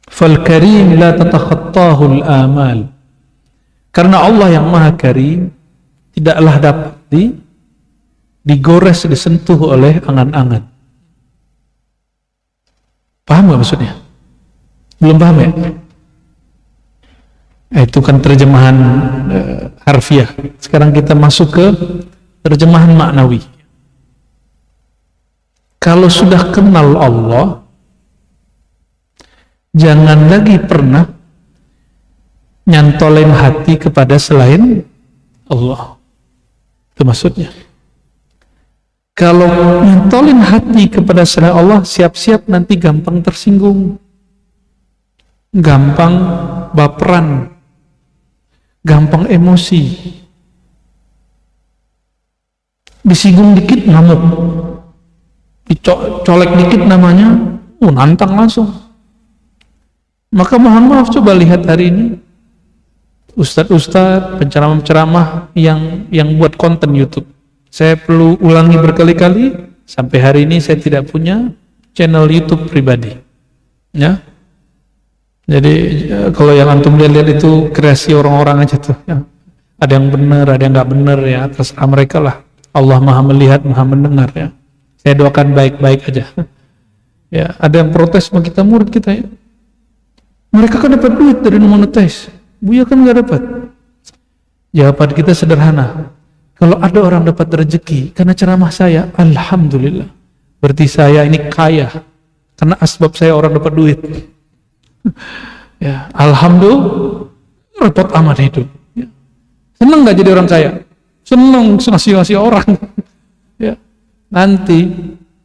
[SPEAKER 1] Fal karim la tatakhattahu al-amal. Karena Allah yang Maha Karim tidaklah dapat digores, disentuh oleh angan-angan. Paham gak maksudnya? Belum paham ya? Itu kan terjemahan harfiah. Sekarang kita masuk ke terjemahan maknawi. Kalau sudah kenal Allah, jangan lagi pernah nyantolin hati kepada selain Allah. Itu maksudnya. Kalau nyantolin hati kepada selain Allah, siap-siap nanti gampang tersinggung, gampang baperan, gampang emosi, disinggung dikit ngamuk, dicolek dikit namanya nantang langsung. Maka mohon maaf, coba lihat hari ini ustadz-ustadz, penceramah-penceramah yang buat konten YouTube. Saya perlu ulangi berkali-kali, sampai hari ini saya tidak punya channel YouTube pribadi. Ya. Jadi kalau yang antum lihat itu kreasi orang-orang aja tuh. Ya. Ada yang benar, ada yang nggak benar ya, terserah mereka lah. Allah Maha melihat, Maha mendengar ya. Saya doakan baik-baik aja. Ya, ada yang protes sama kita, murid kita ya. Mereka kan dapat duit dari monetize. Buya kan nggak dapat. Jawaban kita sederhana. Kalau ada orang dapat rezeki karena ceramah saya, alhamdulillah. Berarti saya ini kaya karena asbab saya orang dapat duit. Ya, alhamdulillah. Repot amat hidup. Ya. Seneng nggak jadi orang kaya? Seneng ngasih orang. Ya. Nanti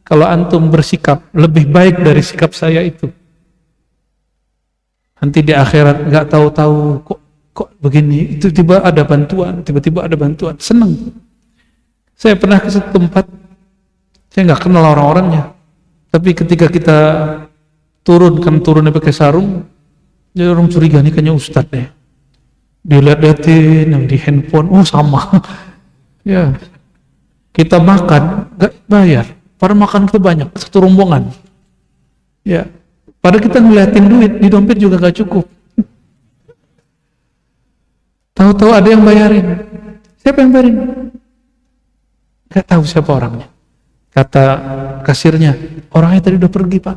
[SPEAKER 1] kalau antum bersikap lebih baik dari sikap saya itu, nanti di akhirat nggak tahu-tahu kok begini, itu tiba-tiba ada bantuan, seneng. Saya pernah ke satu tempat, saya nggak kenal orang-orangnya, tapi ketika kita turunnya pakai sarung, jadi orang curiga nih kayaknya ustadz deh. Dilihat-liatin yang di handphone, oh sama. Ya, kita makan nggak bayar, padahal makan kita banyak, satu rombongan. Ya. Padahal kita ngeliatin duit di dompet juga gak cukup. Tahu-tahu ada yang bayarin. Siapa yang bayarin? Gak tahu siapa orangnya. Kata kasirnya, orangnya tadi udah pergi pak.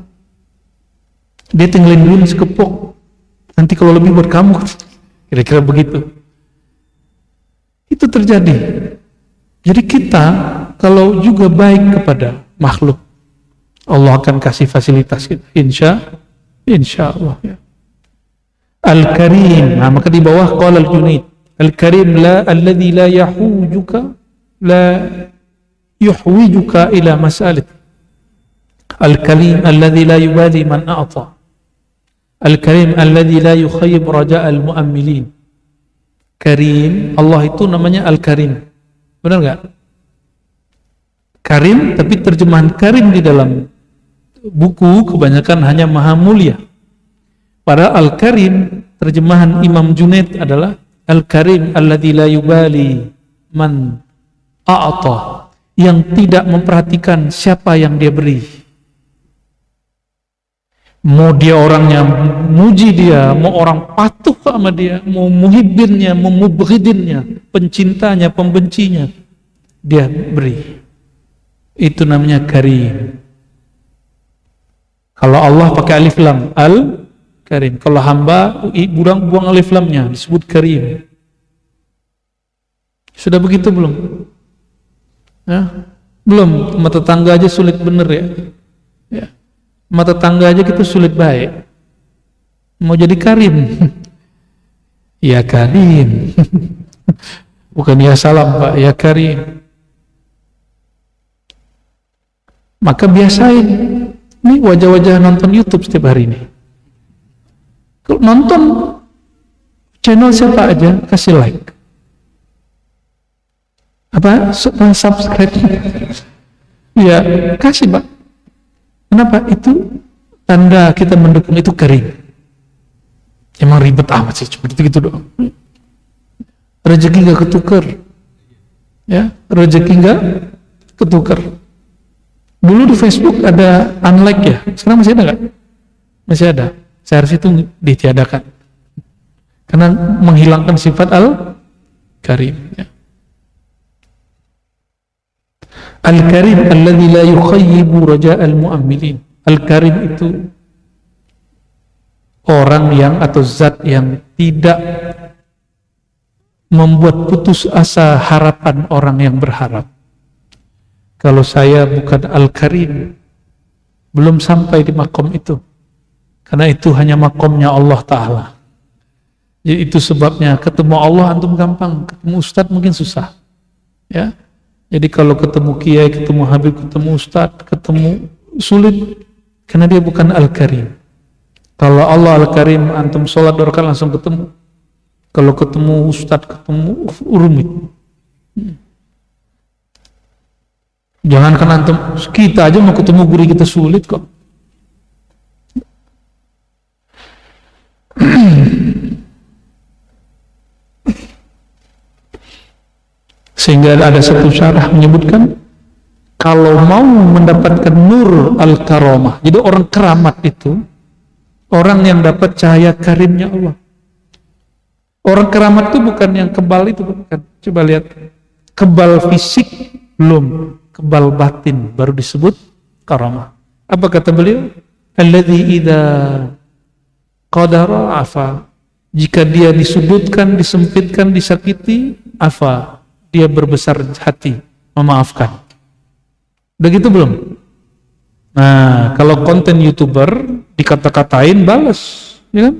[SPEAKER 1] Dia tinggalin duit sekepok. nanti kalau lebih buat kamu. Kira-kira begitu. Itu terjadi. Jadi kita kalau juga baik kepada makhluk, Allah akan kasih fasilitas kita. Insya Allah. Ya. Al-Karim. Nah, maka di bawah qala al-Junaid. Al-Karim alladhi la yuhwijuka ila mas'alit. Al-Karim alladhi la yubali man a'ta. Al-Karim alladhi la yukhayyib raja' al-mu'ammilin. Karim, Allah itu namanya Al-Karim. Benar enggak? Karim, tapi terjemahan Karim di dalam buku kebanyakan hanya Maha Mulia. Pada Al-Karim, terjemahan Imam Junaid adalah Al-Karim alladzi la yubali man a'ta, yang tidak memperhatikan siapa yang dia beri. Mau dia orangnya muji dia, mau orang patuh sama dia, mau muhibbinnya, mau mubghidinnya, pencintanya, pembencinya, dia beri. Itu namanya Karim. Kalau Allah pakai alif lam, Al-Karim. Kalau hamba buang alif lamnya, disebut Karim. Sudah begitu belum? Ya? Belum. Sama tetangga aja sulit bener ya. Ya. Sama tetangga aja kita sulit baik. Mau jadi Karim. Ya Karim. Bukan ya salam Pak, ya Karim. Maka biasain. Ini wajah-wajah nonton YouTube setiap hari ini. Kalau nonton channel siapa aja, kasih like. Apa? Subscribe. Ya, kasih Pak. Kenapa? Itu tanda kita mendukung, itu Karim. Emang ribet amat sih, cuma gitu doang. Rezeki gak ketukar. Ya, rezeki gak ketukar. Dulu di Facebook ada unlike ya, sekarang masih ada nggak? Masih ada. Seharusnya itu ditiadakan karena menghilangkan sifat Al-Karim. Ya. Al-Karim alladzi la yukhayyibu raja' al-mu'ammilin. Al-Karim itu orang yang atau zat yang tidak membuat putus asa harapan orang yang berharap. Kalau saya bukan Al-Karim, belum sampai di makom itu. Karena itu hanya makomnya Allah Ta'ala. Jadi itu sebabnya ketemu Allah antum gampang, ketemu Ustadz mungkin susah. Ya. Jadi kalau ketemu Kiai, ketemu Habib, ketemu Ustadz, ketemu sulit. Karena dia bukan Al-Karim. Kalau Allah Al-Karim, antum sholat 2 rakaat langsung ketemu. Kalau ketemu Ustadz, ketemu rumit. Jangankan antum, kita aja mau ketemu guru kita sulit kok. Sehingga ada satu syarah menyebutkan kalau mau mendapatkan nur al-karamah, jadi orang keramat itu orang yang dapat cahaya karimnya Allah. Orang keramat itu bukan yang kebal itu, bukan. Coba lihat, kebal fisik belum, kebal batin baru disebut karamah. Apa kata beliau? Alladzi idza qadara afa. Jika dia disudutkan, disempitkan, disakiti, afa, dia berbesar hati, memaafkan. Udah gitu belum? Nah, kalau konten YouTuber dikata-katain, balas, ya kan?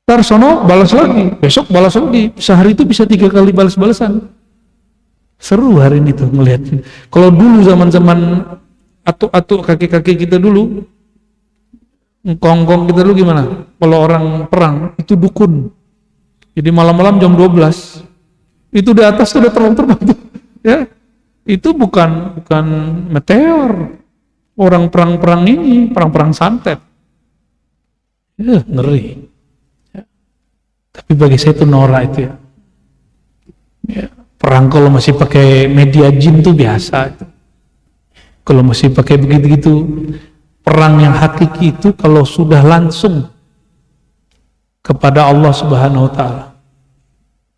[SPEAKER 1] Ntar sono balas lagi, besok balas lagi, sehari itu bisa 3 kali balas-balasan. Seru hari ini tuh ngelihat. Kalau dulu zaman-zaman atuk-atuk kakek-kakek kita dulu, ngkong-ngkong kita dulu gimana? Kalau orang perang itu dukun. Jadi malam-malam jam 12 itu di atas tuh udah terbang-terbang tuh. Ya. Itu bukan meteor. Orang perang-perang ini, perang-perang santet. Ya, ngeri. Ya. Tapi bagi saya itu norak itu ya. Ya. Perang kalau masih pakai media jin tuh biasa itu. Kalau masih pakai begitu-gitu, perang yang hakiki itu kalau sudah langsung kepada Allah Subhanahu wa taala.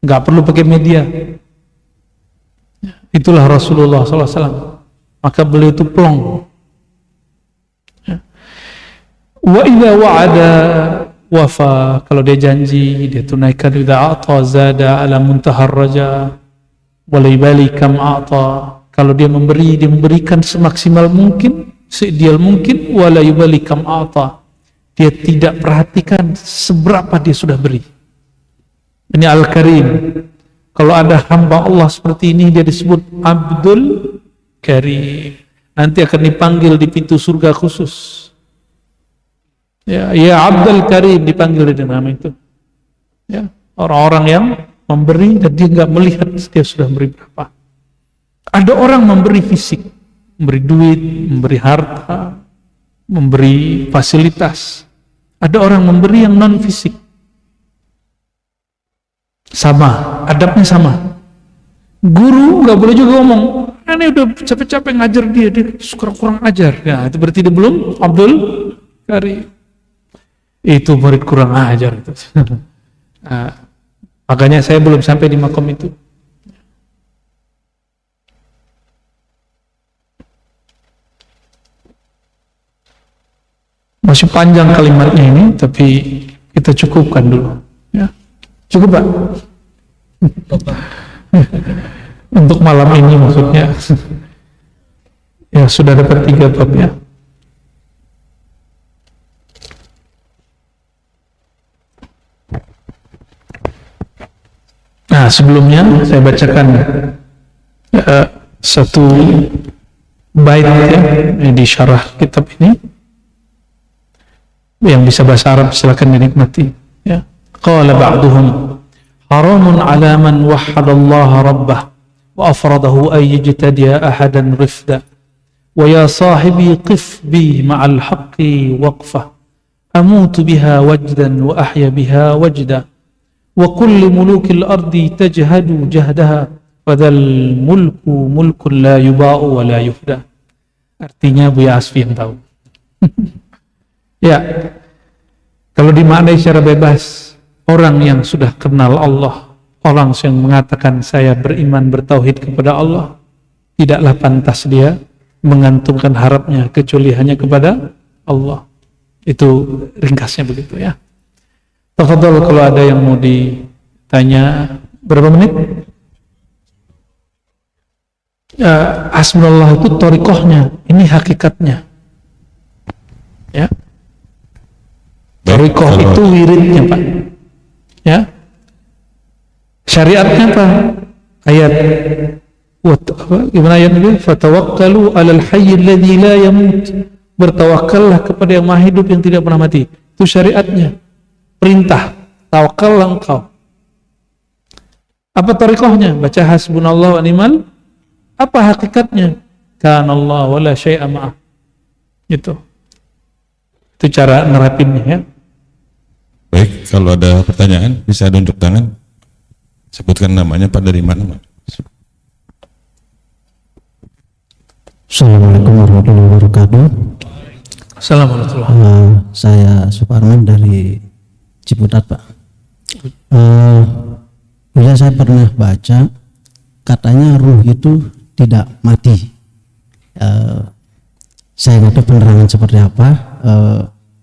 [SPEAKER 1] Enggak perlu pakai media. Itulah Rasulullah SAW. Maka beliau itu plong. Wa idza wa'ada wafa, kalau dia janji dia tunaikan. Idza a'ta zada ala muntahar raja wa la yubali kam a'ta, kalau dia memberi, dia memberikan semaksimal mungkin, seideal mungkin. Wa la yubali kam a'ta, dia tidak perhatikan seberapa dia sudah beri. Ini Al-Karim. Kalau ada hamba Allah seperti ini, dia disebut Abdul Karim. Nanti akan dipanggil di pintu surga khusus. Ya Abdul Karim, dipanggil dengan nama itu. Ya, orang-orang yang memberi dan dia nggak melihat dia sudah memberi berapa. Ada orang memberi fisik, memberi duit, memberi harta, memberi fasilitas. Ada orang memberi yang non fisik. Sama, adabnya sama. Guru nggak boleh juga ngomong, ini udah capek-capek ngajar dia kurang ajar. Nah, itu berarti dia belum Abdul Karim. Itu murid kurang ajar itu. Nah, makanya saya belum sampai di makom itu. Masih panjang kalimatnya ini, tapi kita cukupkan dulu. Ya, cukup Pak? Untuk malam ini maksudnya. Ya sudah dapat 3 bab ya. Nah, sebelumnya saya bacakan satu bait ya, di syarah kitab ini. Yang bisa bahasa Arab silakan dinikmati ya. Qala ba'duhum haramun 'ala man wahhada Allah rabbah wa afradahu ay yajtadiya ahadan rifda wa ya sahibi qif bi ma'al haqqi waqfa amutu biha wajdan wa ahya biha wajda wa kulli mulukil ardi tajhadu jahdaha fadhal mulku mulkun la yuba'u wa la yufda. Artinya Buya Asfi yang tahu. Ya, kalau dimaknai secara bebas, orang yang sudah kenal Allah, orang yang mengatakan saya beriman bertauhid kepada Allah, tidaklah pantas dia mengantungkan harapnya kecuali hanya kepada Allah. Itu ringkasnya begitu ya. Tafadhol kalau ada yang mau ditanya. Berapa menit? Hasbunallah itu thariqahnya, ini hakikatnya. Ya. Thariqah itu wiridnya Pak. Ya. Syariatnya apa? Ayat gimana ayat ini? Fatawakkalu 'alal hayyil ladzi la yamut. Bertawakkallah kepada yang maha hidup yang tidak pernah mati. Itu syariatnya. Perintah. Tawakallah engkau. Apa thariqahnya? Baca hasbunallah wa ni'mal. Apa hakikatnya? Kana Allah wa la syai'a ma'ah. Itu cara nerapinnya ya.
[SPEAKER 3] Baik, kalau ada pertanyaan bisa tunjuk tangan. Sebutkan namanya Pak, dari mana Pak?
[SPEAKER 4] Assalamualaikum warahmatullahi wabarakatuh.
[SPEAKER 1] Assalamualaikum.
[SPEAKER 4] Saya Suparman dari Ciputat Pak. Saya pernah baca katanya ruh itu tidak mati. Saya nggak tahu penerangan seperti apa.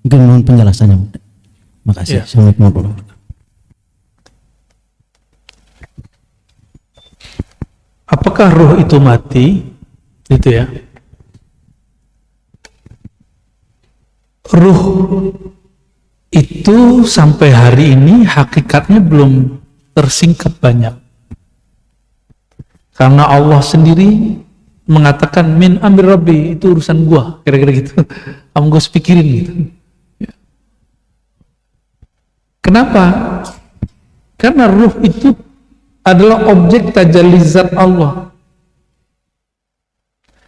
[SPEAKER 4] Mungkin mohon penjelasannya. Makasih.
[SPEAKER 1] Ya.
[SPEAKER 4] Assalamualaikum warahmatullahi wabarakatuh.
[SPEAKER 1] Apakah ruh itu mati? Itu ya. Ruh itu sampai hari ini hakikatnya belum tersingkap banyak. Karena Allah sendiri mengatakan min amri rabbi, itu urusan gua, kira-kira gitu. Kamu gua pikirin gitu. Kenapa? Karena ruh itu adalah objek tajalli zat Allah.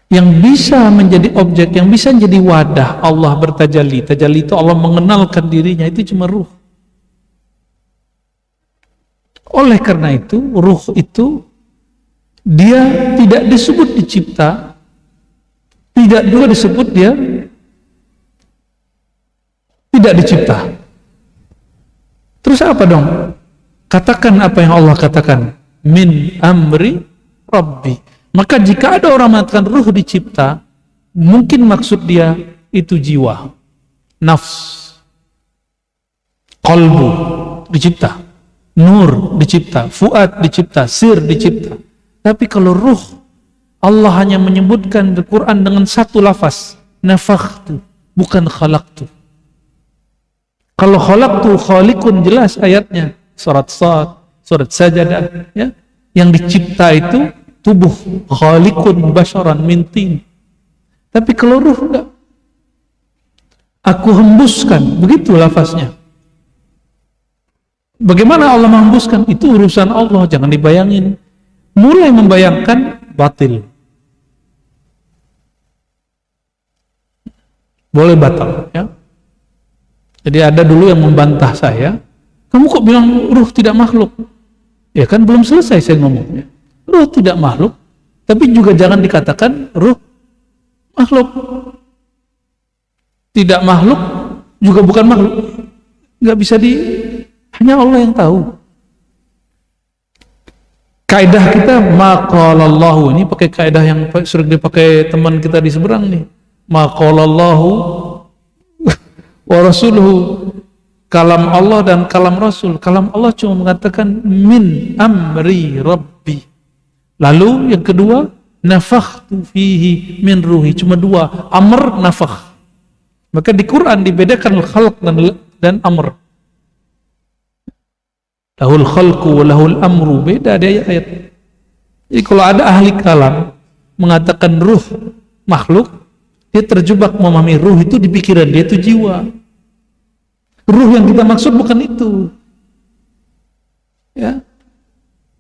[SPEAKER 1] Yang bisa menjadi objek, yang bisa menjadi wadah Allah bertajalli. Tajalli itu Allah mengenalkan dirinya, itu cuma ruh. Oleh karena itu, ruh itu dia tidak disebut dicipta, tidak juga disebut dia tidak dicipta. Terus apa dong? Katakan apa yang Allah katakan, min amri rabbi. Maka jika ada orang mengatakan ruh dicipta, mungkin maksud dia itu jiwa. nafs, qalbu dicipta, nur dicipta, fuad dicipta, sir dicipta. Tapi kalau ruh, Allah hanya menyebutkan di Quran dengan satu lafaz, nafakhtu, bukan khalaqtu. Kalau khalaqtu, khaliqun jelas ayatnya, surat Sad, surat Sajadah, ya. Yang dicipta itu tubuh, khaliqun basharan min tin. Tapi kalau ruh enggak. Aku hembuskan, begitu lafaznya. Bagaimana Allah menghembuskan? Itu urusan Allah, jangan dibayangin. Mulai membayangkan batil. Boleh batal, ya. Jadi ada dulu yang membantah saya, kamu kok bilang ruh tidak makhluk? Ya kan belum selesai saya ngomongnya. Ruh tidak makhluk, tapi juga jangan dikatakan ruh makhluk. Tidak makhluk juga bukan makhluk. Nggak bisa hanya Allah yang tahu. Kaidah kita maqalallahu, ini pakai kaidah yang sering dipakai teman kita di seberang nih. Maqalallahu wa rasuluhu, kalam Allah dan kalam Rasul. Kalam Allah cuma mengatakan min amri rabbi. Lalu yang kedua, nafakhtu fihi min ruhi. Cuma dua, amr, nafakh. Maka di Quran dibedakan khalq dan amr. Lahul khalqu wa lahul amru, beda di ayat. Jadi kalau ada ahli kalam mengatakan ruh makhluk, dia terjebak memahami ruh itu di pikiran dia itu jiwa. Ruh yang kita maksud bukan itu. Ya.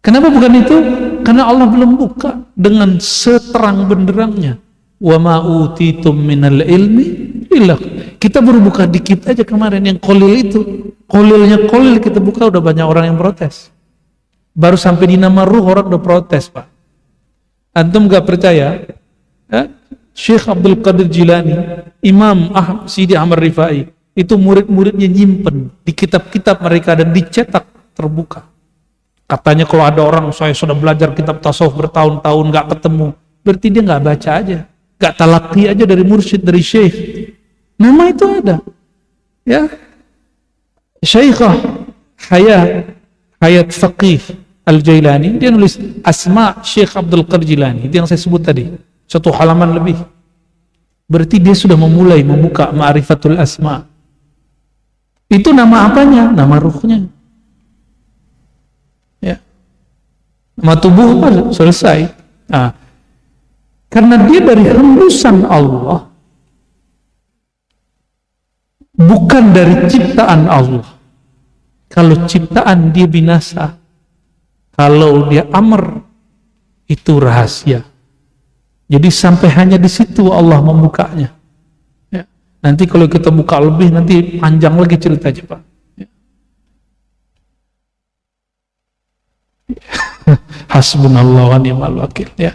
[SPEAKER 1] Kenapa bukan itu? Karena Allah belum buka dengan seterang benderangnya. Wa ma utitum minal ilmi illa. Kita baru buka dikit aja kemarin yang kolil itu. Kolilnya kolil kita buka udah banyak orang yang protes. Baru sampai di nama ruh orang udah protes, Pak. Antum gak percaya? Syekh Abdul Qadir Jilani, Imam Sidi Ahmad Rifai, itu murid-muridnya nyimpen di kitab-kitab mereka dan dicetak terbuka. Katanya kalau ada orang, saya sudah belajar kitab tasawuf bertahun-tahun gak ketemu, berarti dia gak baca aja, gak talaki aja dari mursyid, dari syekh. Nama itu ada, ya. Syekhah Hayat Faqih Al-Jailani, dia nulis Asma Syekh Abdul Qadir Jilani, itu yang saya sebut tadi, satu halaman lebih. Berarti dia sudah memulai membuka Ma'rifatul Asma. Itu nama apanya? Nama ruhnya. Ya. Nama tubuh apa? Selesai. Nah, karena dia dari hembusan Allah, bukan dari ciptaan Allah. Kalau ciptaan dia binasa, kalau dia amr itu rahasia. Jadi sampai hanya di situ Allah membukanya. Ya. Nanti kalau kita buka lebih nanti panjang lagi ceritanya, Pak. Ya. Hasbunallah wa ni'mal wakil. Ya.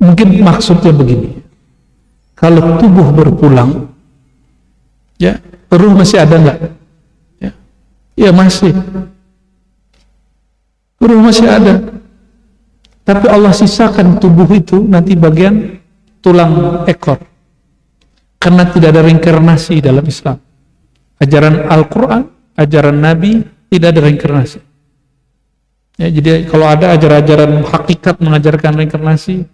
[SPEAKER 1] Mungkin maksudnya begini. Kalau tubuh berpulang, ya, ruh masih ada nggak? Ya. Ya masih. Ruh masih ada. Tapi Allah sisakan tubuh itu nanti bagian tulang ekor. Karena tidak ada reinkarnasi dalam Islam. Ajaran Al-Quran, ajaran Nabi, tidak ada reinkarnasi. Ya, jadi kalau ada ajaran-ajaran hakikat mengajarkan reinkarnasi,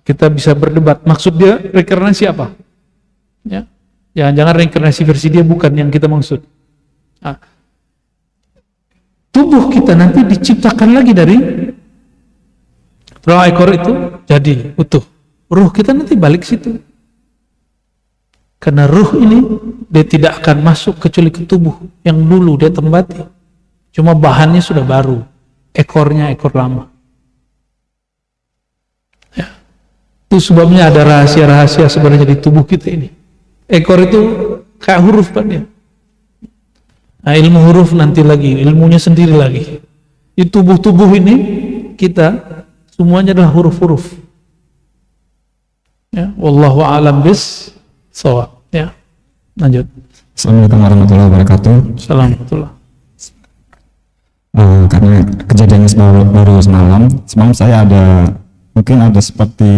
[SPEAKER 1] kita bisa berdebat. Maksud dia reinkarnasi apa? Ya. Jangan-jangan reinkarnasi versi dia bukan yang kita maksud. Nah, tubuh kita nanti diciptakan lagi dari tulang ekor itu jadi utuh. Ruh kita nanti balik situ. Karena ruh ini dia tidak akan masuk kecuali ke tubuh yang dulu dia tempati. Cuma bahannya sudah baru. Ekornya ekor lama. Ya. Itu sebabnya ada rahasia-rahasia sebenarnya di tubuh kita ini. Ekor itu kayak huruf kan dia. Nah, ilmu huruf nanti lagi, ilmunya sendiri lagi. Di tubuh-tubuh ini kita semuanya adalah huruf-huruf. Ya, wallahu a'lam bis-shawab. Ya. Lanjut.
[SPEAKER 5] Assalamualaikum warahmatullahi wabarakatuh.
[SPEAKER 1] Assalamualaikum.
[SPEAKER 5] Karena kejadiannya baru semalam saya mungkin ada seperti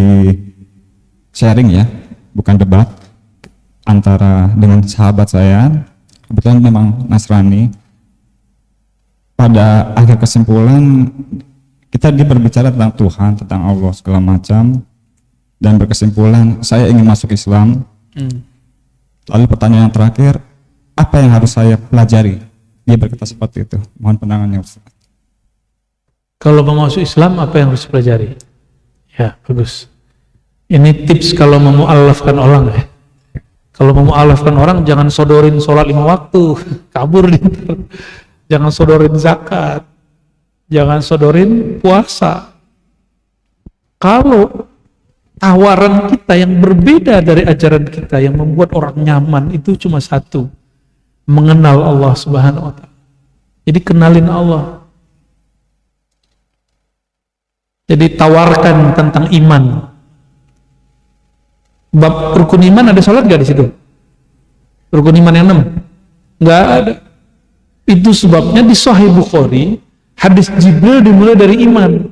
[SPEAKER 5] sharing ya, bukan debat. antara dengan sahabat saya, kebetulan memang Nasrani. Pada akhir kesimpulan kita berbicara tentang Tuhan, tentang Allah segala macam, dan berkesimpulan saya ingin masuk Islam. Lalu pertanyaan yang terakhir, apa yang harus saya pelajari? Dia berkata seperti itu. Mohon pandangannya, Ustaz.
[SPEAKER 1] Kalau mau masuk Islam, apa yang harus dipelajari? Ya, bagus. Ini tips kalau mau mu'alafkan orang ya. Kalau mau mu'alafkan orang, jangan sodorin sholat 5 waktu, kabur dia. Jangan sodorin zakat, jangan sodorin puasa. Kalau tawaran kita yang berbeda dari ajaran kita, yang membuat orang nyaman, itu cuma satu, mengenal Allah Subhanahu wa Ta'ala. Jadi kenalin Allah. Jadi tawarkan tentang iman. Bab rukun iman ada sholat gak di situ? Rukun iman yang 6? Nggak ada. Itu sebabnya di Sahih Bukhari hadis Jibril dimulai dari iman,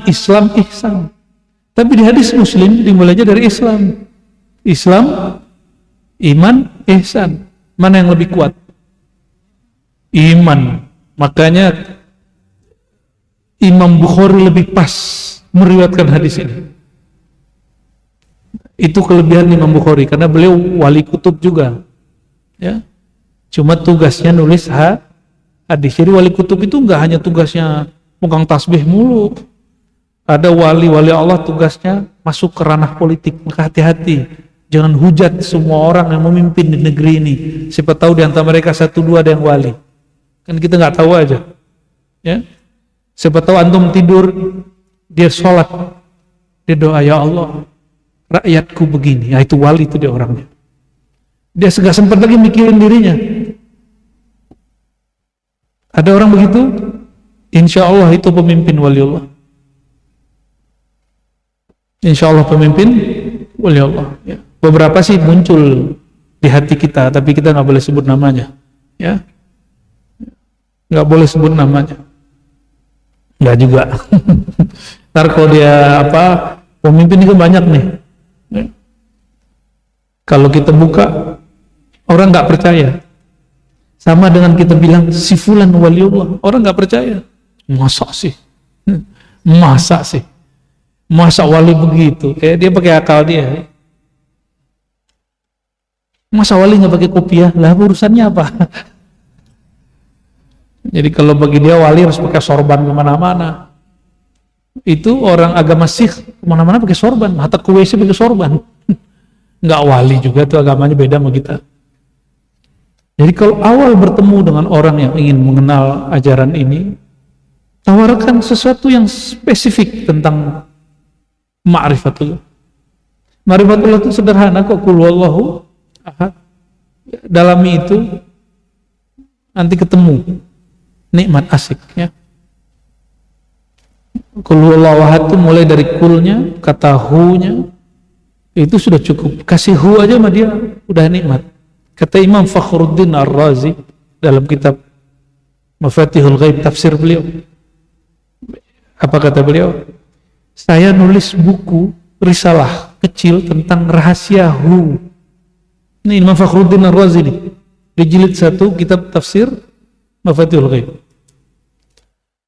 [SPEAKER 1] Islam, ihsan. Tapi di hadis Muslim dimulainya dari Islam, iman, ihsan. Mana yang lebih kuat? Iman. Makanya Imam Bukhari lebih pas meriwayatkan hadis ini. Itu kelebihan Imam Bukhari karena beliau wali kutub juga, ya. Cuma tugasnya nulis hadis. Jadi wali kutub itu enggak hanya tugasnya megang tasbih mulu. Ada wali-wali Allah tugasnya masuk ke ranah politik. Maka hati-hati, jangan hujat semua orang yang memimpin di negeri ini. Siapa tahu di antara mereka 1-2 ada yang wali. Kan kita nggak tahu aja, ya. Siapa tahu antum tidur, dia sholat, dia doa, ya Allah, rakyatku begini. Ya itu wali, itu dia orangnya. Dia segala sempat lagi mikirin dirinya. Ada orang begitu, insya Allah itu pemimpin waliullah. Insya Allah pemimpin waliullah. Ya. Beberapa sih muncul di hati kita, tapi kita nggak boleh sebut namanya. Ya, nggak boleh sebut namanya. Nggak juga. Ntar kalau dia pemimpin itu banyak nih. Ya. Kalau kita buka, orang nggak percaya. Sama dengan kita bilang si fulan waliullah, orang nggak percaya. Masa sih? Masa wali begitu? Dia pakai akal dia. Masa wali nggak pakai kopiah? Lah urusannya apa? Jadi kalau bagi dia wali harus pakai sorban kemana-mana. Itu orang agama Sikh kemana-mana pakai sorban, hatta ke WC pakai sorban. Nggak wali juga tuh, agamanya beda sama kita. Jadi kalau awal bertemu dengan orang yang ingin mengenal ajaran ini, tawarkan sesuatu yang spesifik tentang ma'rifatullah. Ma'rifatullah itu sederhana kok, qul huwallahu ahad. Dalami itu, nanti ketemu nikmat asik, ya. Qul huwallahu ahad itu mulai dari kulnya, kata hu-nya, itu sudah cukup. Kasih hu aja sama dia, udah nikmat. Kata Imam Fakhruddin Ar-Razi dalam kitab Mafatihul Ghaib, tafsir beliau, apa kata beliau? Saya nulis buku risalah kecil tentang rahasia hu. Ini Imam Fakhruddin Ar-Razi nih, di jilid 1 kitab tafsir Mafatihul Ghaib.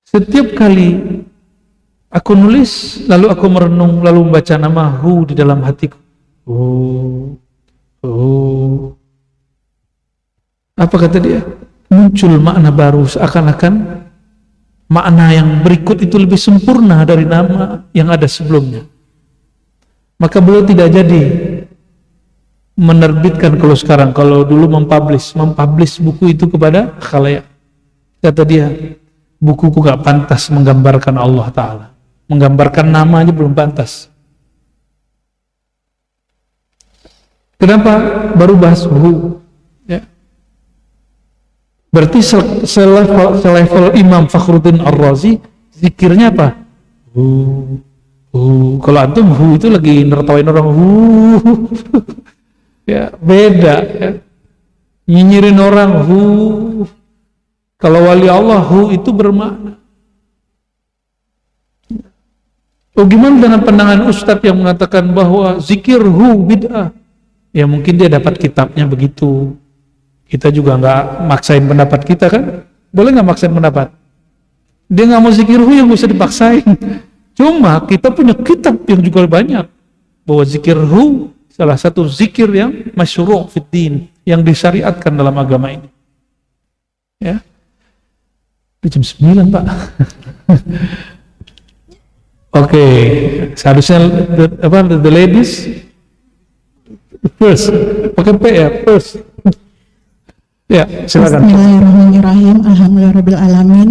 [SPEAKER 1] Setiap kali aku nulis, lalu aku merenung, lalu membaca nama hu di dalam hatiku. Apa kata dia? Muncul makna baru, seakan-akan makna yang berikut itu lebih sempurna dari nama yang ada sebelumnya. Maka beliau tidak jadi menerbitkan kalau sekarang, kalau dulu mempublish buku itu kepada khalayak. Kata dia, bukuku gak pantas menggambarkan Allah Ta'ala, menggambarkan nama aja belum pantas. Kenapa baru bahas hu? Ya. Berarti selevel Imam Fakhruddin Ar-Razi, zikirnya apa? Hu. Kalau antum hu itu lagi nertawain orang hu. Ya, beda, ya. Nyinyirin orang hu. Kalau wali Allah hu itu bermakna. Oh, gimana dengan pandangan Ustadz yang mengatakan bahwa zikir hu bid'ah? Ya mungkin dia dapat kitabnya begitu. Kita juga nggak maksain pendapat kita kan? Boleh nggak maksain pendapat? Dia nggak mau zikir hu, yang bisa dipaksain. Cuma kita punya kitab yang juga banyak bahwa zikir hu salah satu zikir yang masyru' fid din, yang disyariatkan dalam agama ini. Ya. Di jam 9, Pak. Oke, seharusnya the ladies first. Pakai P ya, first. Ya, silakan.
[SPEAKER 6] Bismillahirrahmanirrahim. Alhamdulillahirabbil alamin.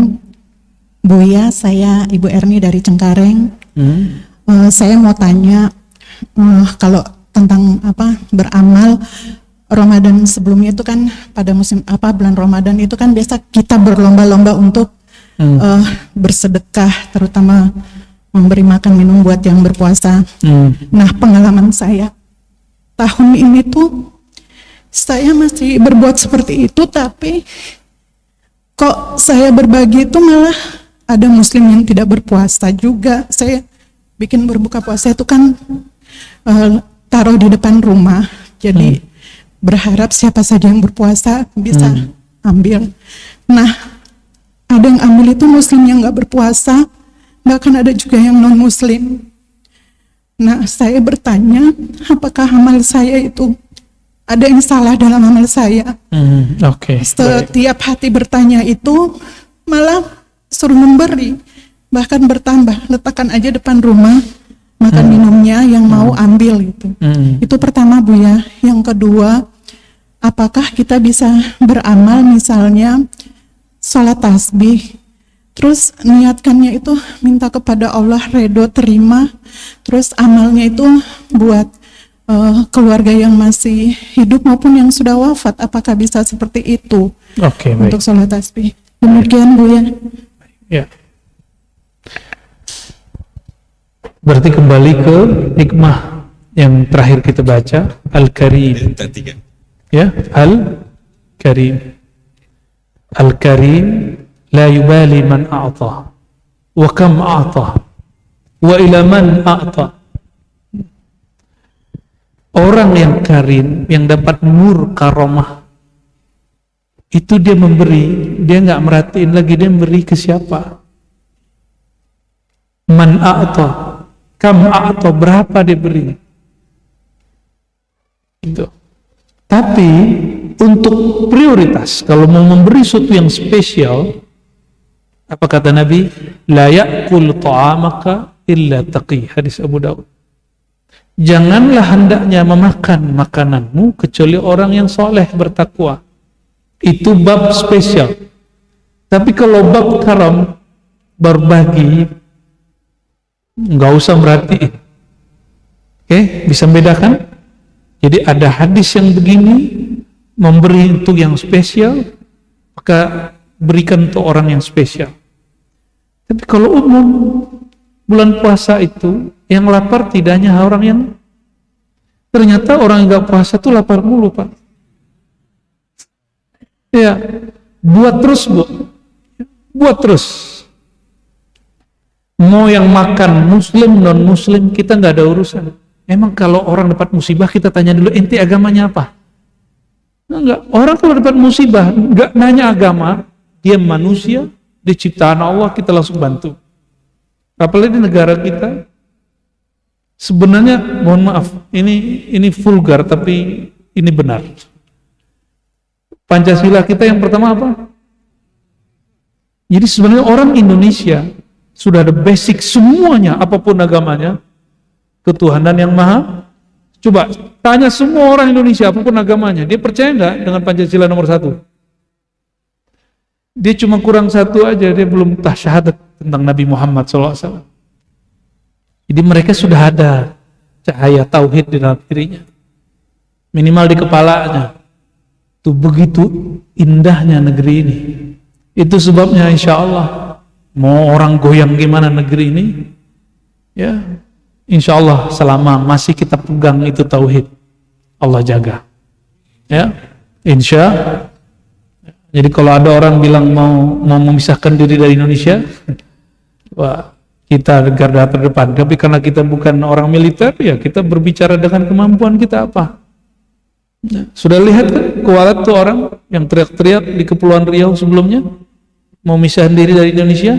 [SPEAKER 6] Buya, saya Ibu Erni dari Cengkareng. Saya mau tanya, kalau tentang beramal Ramadan sebelumnya itu kan pada musim bulan Ramadan itu kan biasa kita berlomba-lomba untuk bersedekah, terutama memberi makan minum buat yang berpuasa. Nah, pengalaman saya tahun ini tuh saya masih berbuat seperti itu, tapi kok saya berbagi itu malah ada muslim yang tidak berpuasa juga. Saya bikin berbuka puasa itu kan taruh di depan rumah, jadi berharap siapa saja yang berpuasa bisa ambil. Nah, ada yang ambil itu muslim yang nggak berpuasa, bahkan ada juga yang non muslim. Nah, saya bertanya, apakah amal saya itu ada yang salah dalam amal saya? Setiap hati bertanya itu malah suruh memberi, bahkan bertambah, letakkan aja depan rumah makan minumnya, yang mau ambil itu. Itu pertama, Bu ya. Yang kedua, apakah kita bisa beramal misalnya sholat tasbih, terus niatkannya itu minta kepada Allah ridho terima, terus amalnya itu buat keluarga yang masih hidup maupun yang sudah wafat, apakah bisa seperti itu untuk sholat tasbih? Demikian, Bu ya.
[SPEAKER 1] Ya. Berarti kembali ke hikmah yang terakhir kita baca, Al-Karim. Ya, Al-Karim. Al-Karim la yubali man a'ta wa kam a'ta wa ila man a'ta. Orang yang karim, yang dapat nur karomah, itu dia memberi, dia nggak merhatiin lagi dia memberi ke siapa. Man a'ta, kam a'ta, berapa dia beri. Itu. Tapi untuk prioritas, kalau mau memberi sesuatu yang spesial, apa kata Nabi? La ya'kul ta'amaka illa taqi, hadis Abu Daud. Janganlah hendaknya memakan makananmu kecuali orang yang soleh bertakwa. Itu bab spesial. Tapi kalau bab karam, berbagi, nggak usah merhatiin. Oke, bisa membedakan? Jadi ada hadis yang begini, memberi untuk yang spesial, maka berikan untuk orang yang spesial. Tapi kalau umum, bulan puasa itu yang lapar tidak hanya orang yang, ternyata orang yang nggak puasa itu lapar mulu, Pak. Ya, buat terus, Bu. Buat terus. Mau yang makan muslim, non muslim, kita nggak ada urusan. Emang kalau orang dapat musibah kita tanya dulu, ente agamanya apa? Enggak. Orang kalau dapat musibah nggak nanya agama, dia manusia, dia ciptaan Allah, kita langsung bantu. Apalagi di negara kita, sebenarnya mohon maaf, ini vulgar tapi ini benar. Pancasila kita yang pertama apa? Jadi sebenarnya orang Indonesia sudah ada basic semuanya, apapun agamanya, ketuhanan yang maha. Coba tanya semua orang Indonesia apapun agamanya, dia percaya enggak dengan Pancasila nomor 1? Dia cuma kurang satu aja, dia belum syahadat tentang Nabi Muhammad SAW. Jadi mereka sudah ada cahaya tauhid di dalam dirinya, minimal di kepalanya. Itu begitu indahnya negeri ini. Itu sebabnya insya Allah mau orang goyang gimana negeri ini, ya insya Allah selama masih kita pegang itu tauhid, Allah jaga. Ya, insya. Jadi kalau ada orang bilang mau memisahkan diri dari Indonesia, wah, kita garda terdepan. Tapi karena kita bukan orang militer, ya kita berbicara dengan kemampuan kita apa. Nah, sudah lihat kan kualat tuh orang yang teriak-teriak di Kepulauan Riau sebelumnya mau misah diri dari Indonesia,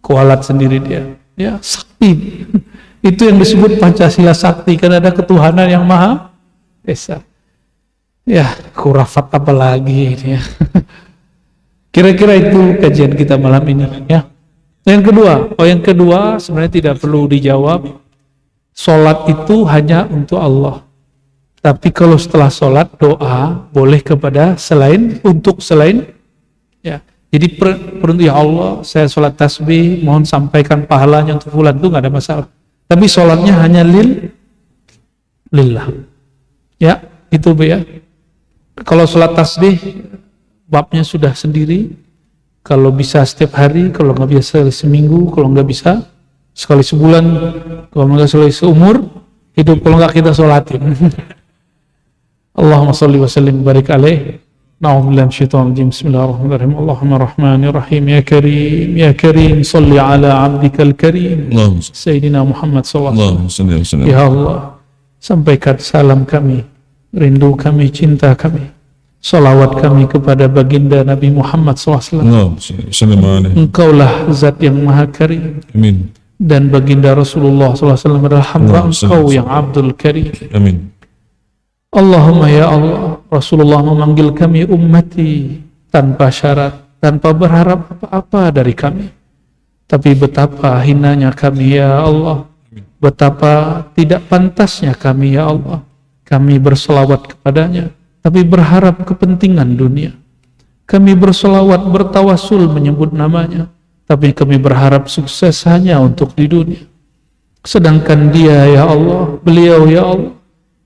[SPEAKER 1] kualat sendiri dia, ya sakti. Itu yang disebut Pancasila sakti, karena ada ketuhanan yang maha esa. Ya, khurafat apa lagi ini ya. Kira-kira itu kajian kita malam ini ya. Yang kedua sebenarnya tidak perlu dijawab. Salat itu hanya untuk Allah. Tapi kalau setelah sholat doa boleh kepada selain ya. Jadi ya Allah, saya sholat tasbih, mohon sampaikan pahalanya untuk fulan, itu nggak ada masalah. Tapi sholatnya hanya lillah. Ya, itu ya. Kalau sholat tasbih babnya sudah sendiri. Kalau bisa setiap hari, kalau nggak bisa seminggu, kalau nggak bisa sekali sebulan, kalau nggak sekali seumur hidup, kalau nggak kita sholatin. Allahumma salli wa sallim barik alaih. Na'udzubillahi minasyaitonir rajim. Bismillahirrahmanirrahim. Allahumma rahmanir rahim ya karim salli ala abdikal karim Sayyidina Muhammad sallallahu alaihi wasallam. Ya Allah, sampaikan salam kami, rindu kami, cinta kami, salawat kami kepada baginda Nabi Muhammad sallallahu alaihi wasallam. Engkaulah zat yang maha karim.
[SPEAKER 3] Amin.
[SPEAKER 1] Dan baginda Rasulullah sallallahu alaihi wasallam adalah hamba Engkau yang Abdul Karim.
[SPEAKER 3] Amin.
[SPEAKER 1] Allahumma ya Allah, Rasulullah memanggil kami ummati tanpa syarat, tanpa berharap apa-apa dari kami. Tapi betapa hinanya kami ya Allah, betapa tidak pantasnya kami ya Allah. Kami berselawat kepadanya, tapi berharap kepentingan dunia. Kami berselawat, bertawasul menyebut namanya, tapi kami berharap sukses hanya untuk di dunia. Sedangkan dia ya Allah, beliau ya Allah,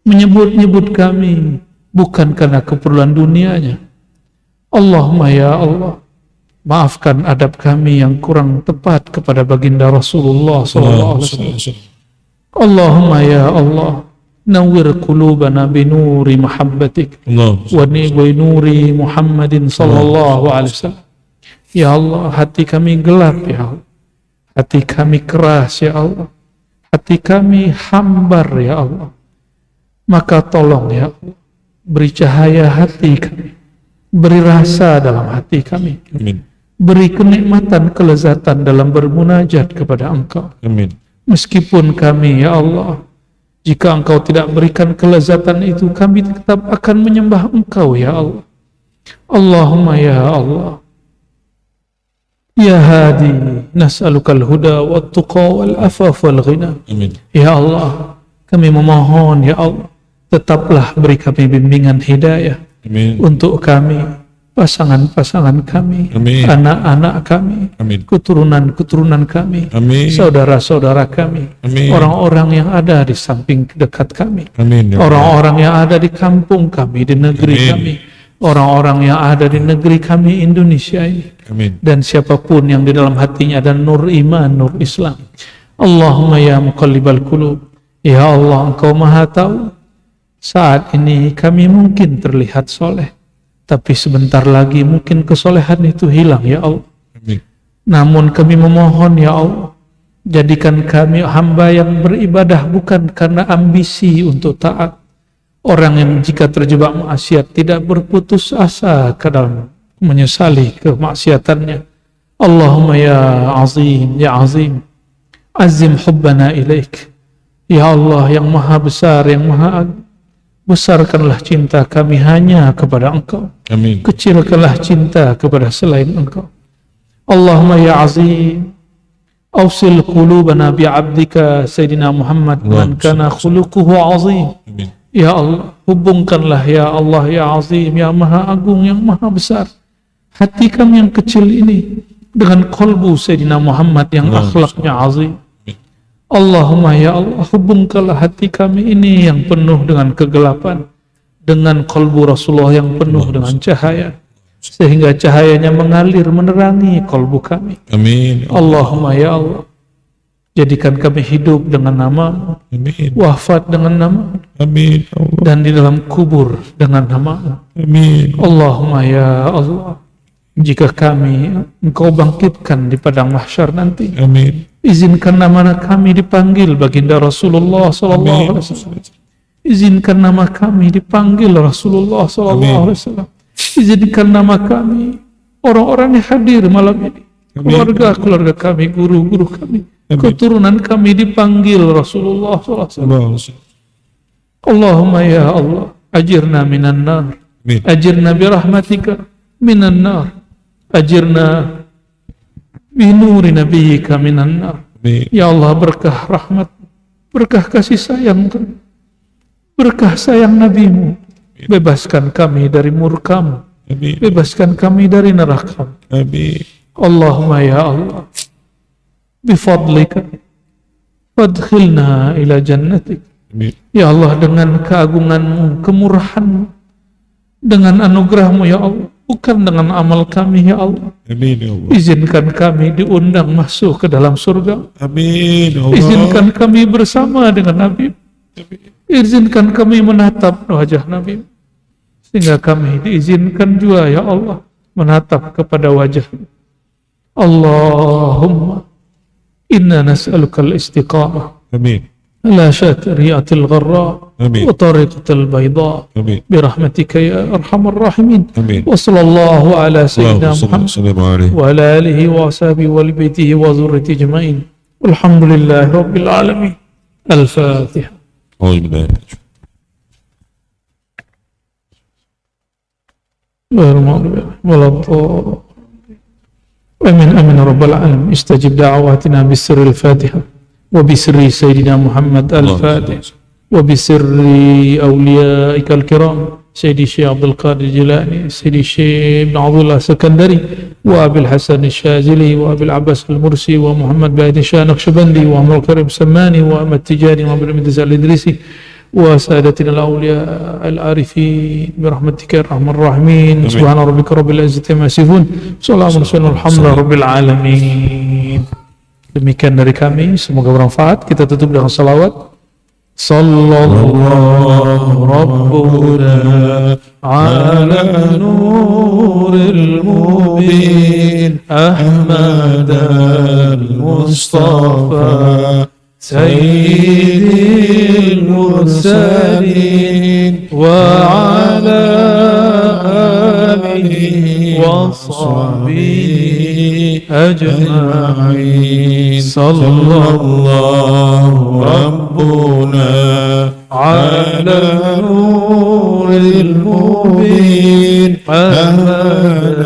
[SPEAKER 1] menyebut-nyebut kami bukan karena keperluan dunianya. Allahumma ya Allah, maafkan adab kami yang kurang tepat kepada baginda Rasulullah sallallahu alaihi wasallam. Allahumma ya Allah, nawwir qulubana bi nuri mahabbatik wa nuri Muhammadin sallallahu alaihi wasallam. Ya Allah, hati kami gelap ya Allah, hati kami keras ya Allah, hati kami hambar ya Allah. Maka tolong ya Allah, beri cahaya hati kami, beri rasa dalam hati kami.
[SPEAKER 3] Amin.
[SPEAKER 1] Beri kenikmatan, kelezatan dalam bermunajat kepada Engkau.
[SPEAKER 3] Amin.
[SPEAKER 1] Meskipun kami ya Allah, jika Engkau tidak berikan kelezatan itu, kami tetap akan menyembah Engkau ya Allah. Allahumma ya Allah, ya Hadi, nas'alukal huda wa tuqa wal afaf wal ghina.
[SPEAKER 3] Amin.
[SPEAKER 1] Ya Allah, kami memohon ya Allah, tetaplah beri kami bimbingan hidayah.
[SPEAKER 3] Amin.
[SPEAKER 1] Untuk kami, pasangan-pasangan kami,
[SPEAKER 3] Amin.
[SPEAKER 1] anak-anak kami,
[SPEAKER 3] Amin.
[SPEAKER 1] keturunan-keturunan kami,
[SPEAKER 3] Amin.
[SPEAKER 1] saudara-saudara kami,
[SPEAKER 3] Amin.
[SPEAKER 1] orang-orang yang ada di samping dekat kami,
[SPEAKER 3] Amin. Ya Allah.
[SPEAKER 1] orang-orang yang ada di kampung kami, di negeri
[SPEAKER 3] Amin.
[SPEAKER 1] kami, orang-orang yang ada di negeri kami Indonesia ini,
[SPEAKER 3] Amin.
[SPEAKER 1] dan siapapun yang di dalam hatinya ada nur iman, nur Islam. Allahumma ya muqallibal qulub, ya Allah, Engkau maha tahu. Saat ini kami mungkin terlihat soleh, tapi sebentar lagi mungkin kesolehan itu hilang ya Allah.
[SPEAKER 3] Amin.
[SPEAKER 1] Namun kami memohon ya Allah, jadikan kami hamba yang beribadah bukan karena ambisi untuk taat. Orang yang jika terjebak maksiat tidak berputus asa ke dalam menyesali kemaksiatannya. Allahumma ya azim, ya azim, azim hubbana ilaik. Ya Allah yang maha besar, yang maha agung, besarkanlah cinta kami hanya kepada Engkau.
[SPEAKER 3] Amin.
[SPEAKER 1] Kecilkanlah cinta kepada selain Engkau. Allahumma ya azim, awsil qulubana bi abdika Sayyidina Muhammad man kana khuluquhu azim.
[SPEAKER 3] Amin.
[SPEAKER 1] Ya Allah, hubungkanlah ya Allah ya azim, ya maha agung, yang maha besar, hati kami yang kecil ini dengan qalbu Sayyidina Muhammad yang akhlaknya azim. Allahumma ya Allah, hubungkanlah hati kami ini yang penuh dengan kegelapan dengan qalbu Rasulullah yang penuh dengan cahaya, sehingga cahayanya mengalir menerangi qalbu kami.
[SPEAKER 3] Amin.
[SPEAKER 1] Allahumma ya Allah, jadikan kami hidup dengan nama-Mu,
[SPEAKER 3] Amin.
[SPEAKER 1] wafat dengan nama-Mu,
[SPEAKER 3] Amin. Allah.
[SPEAKER 1] dan di dalam kubur dengan nama-Mu.
[SPEAKER 3] Amin.
[SPEAKER 1] Allahumma ya Allah, jika kami Engkau bangkitkan di padang mahsyar nanti,
[SPEAKER 3] Amin.
[SPEAKER 1] izinkan nama kami dipanggil baginda Rasulullah sallallahu alaihi wasallam. Izinkan nama kami dipanggil Rasulullah SAW. Izinkan nama kami, orang-orang yang hadir malam ini, keluarga-keluarga kami, guru-guru kami, keturunan kami dipanggil Rasulullah SAW. Allahumma ya Allah, ajirna minan nar, ajirna birahmatika minan nar, ajirna binuri nabiyyika minan nar. Ya Allah, berkah rahmat, berkah kasih sayang, berkah sayang nabimu, bebaskan kami dari murkamu, bebaskan kami dari neraka. Allahumma ya Allah, bifadlika fadkhilna ila jannatik. Ya Allah, dengan keagunganmu, kemurahanmu, dengan anugerahmu ya Allah, bukan dengan amal kami ya Allah. Izinkan kami diundang masuk ke dalam surga. Izinkan kami bersama dengan Nabi. Izinkan kami menatap wajah Nabi, sehingga kami diizinkan juga ya Allah menatap kepada wajah. Allahumma inna nas'alukal istiqamah ala syatiriyatil gharra wa tariqatil bayda birahmatika ya arhamar rahimin. Wa sallallahu ala sayyidina Muhammad wa ala alihi wa ashabihi wa baitihi wa zurriyyatihi ajma'in. Walhamdulillahi rabbil alamin. Al-Fatihah. Amin amin rabbal alamin. Istajib da'awatina bisirri al-Fatihah wa bisirri Sayyidina Muhammad al-Fatih wa bisirri awliyaika al-kiram Sayyidi Syekh Abdul Qadir Jilani, Sayyidi Syekh Ibn Abdullah Sakandari, wa Abil Hasan al-Shazili, wa Abil Abbas al-Mursi, wa Muhammad Baid Shah Naqshbandi, wa Amrul Karim Sammani, wa Ahmad Tijani, wa Abdul Midz al-Idrisi, wa Sadatina al-Awliya al-Arifin birahmatika ya arhamar rahimin. Subhana rabbika rabbil izzati amma yasifun, salamun alhamdulillahi rabbil alamin. Demikian dari kami, semoga bermanfaat. Kita tutup dengan salawat. Sallallahu rabbuna ala nuril mubin Ahmad al-Mustafa sayyidil mursalin wa ala alihi wa sahbihi ajma'in. Sallallahu rabbuna ala nuril mubin Ahmad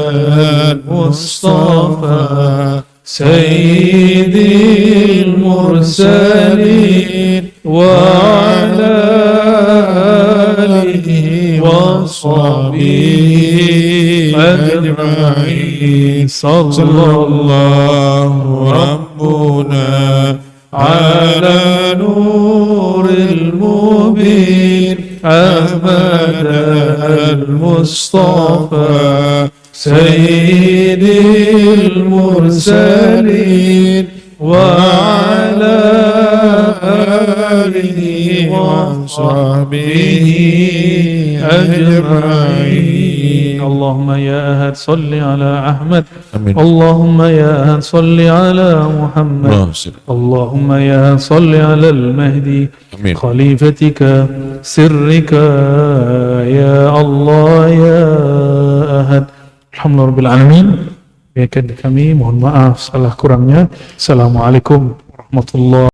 [SPEAKER 1] al-Mustafa sayyidil mursalin wa ala alihi wa sahbihi ajma'in. Sallallahu rabbuna ala nuril mubin Ahmad al-Mustafa sayyidil mursalin wa ala alihi wa sahbihi ajma'in. Allahumma ya ahad salli ala Ahmad. Allahumma ya ahad salli ala Muhammad. Allahumma ya ahad salli ala al-Mahdi khalifatika sirrika ya Allah ya ahad. Alhamdulillah rabbil alamin. Biarkan kami mohon maaf salah kurangnya. Assalamualaikum warahmatullahi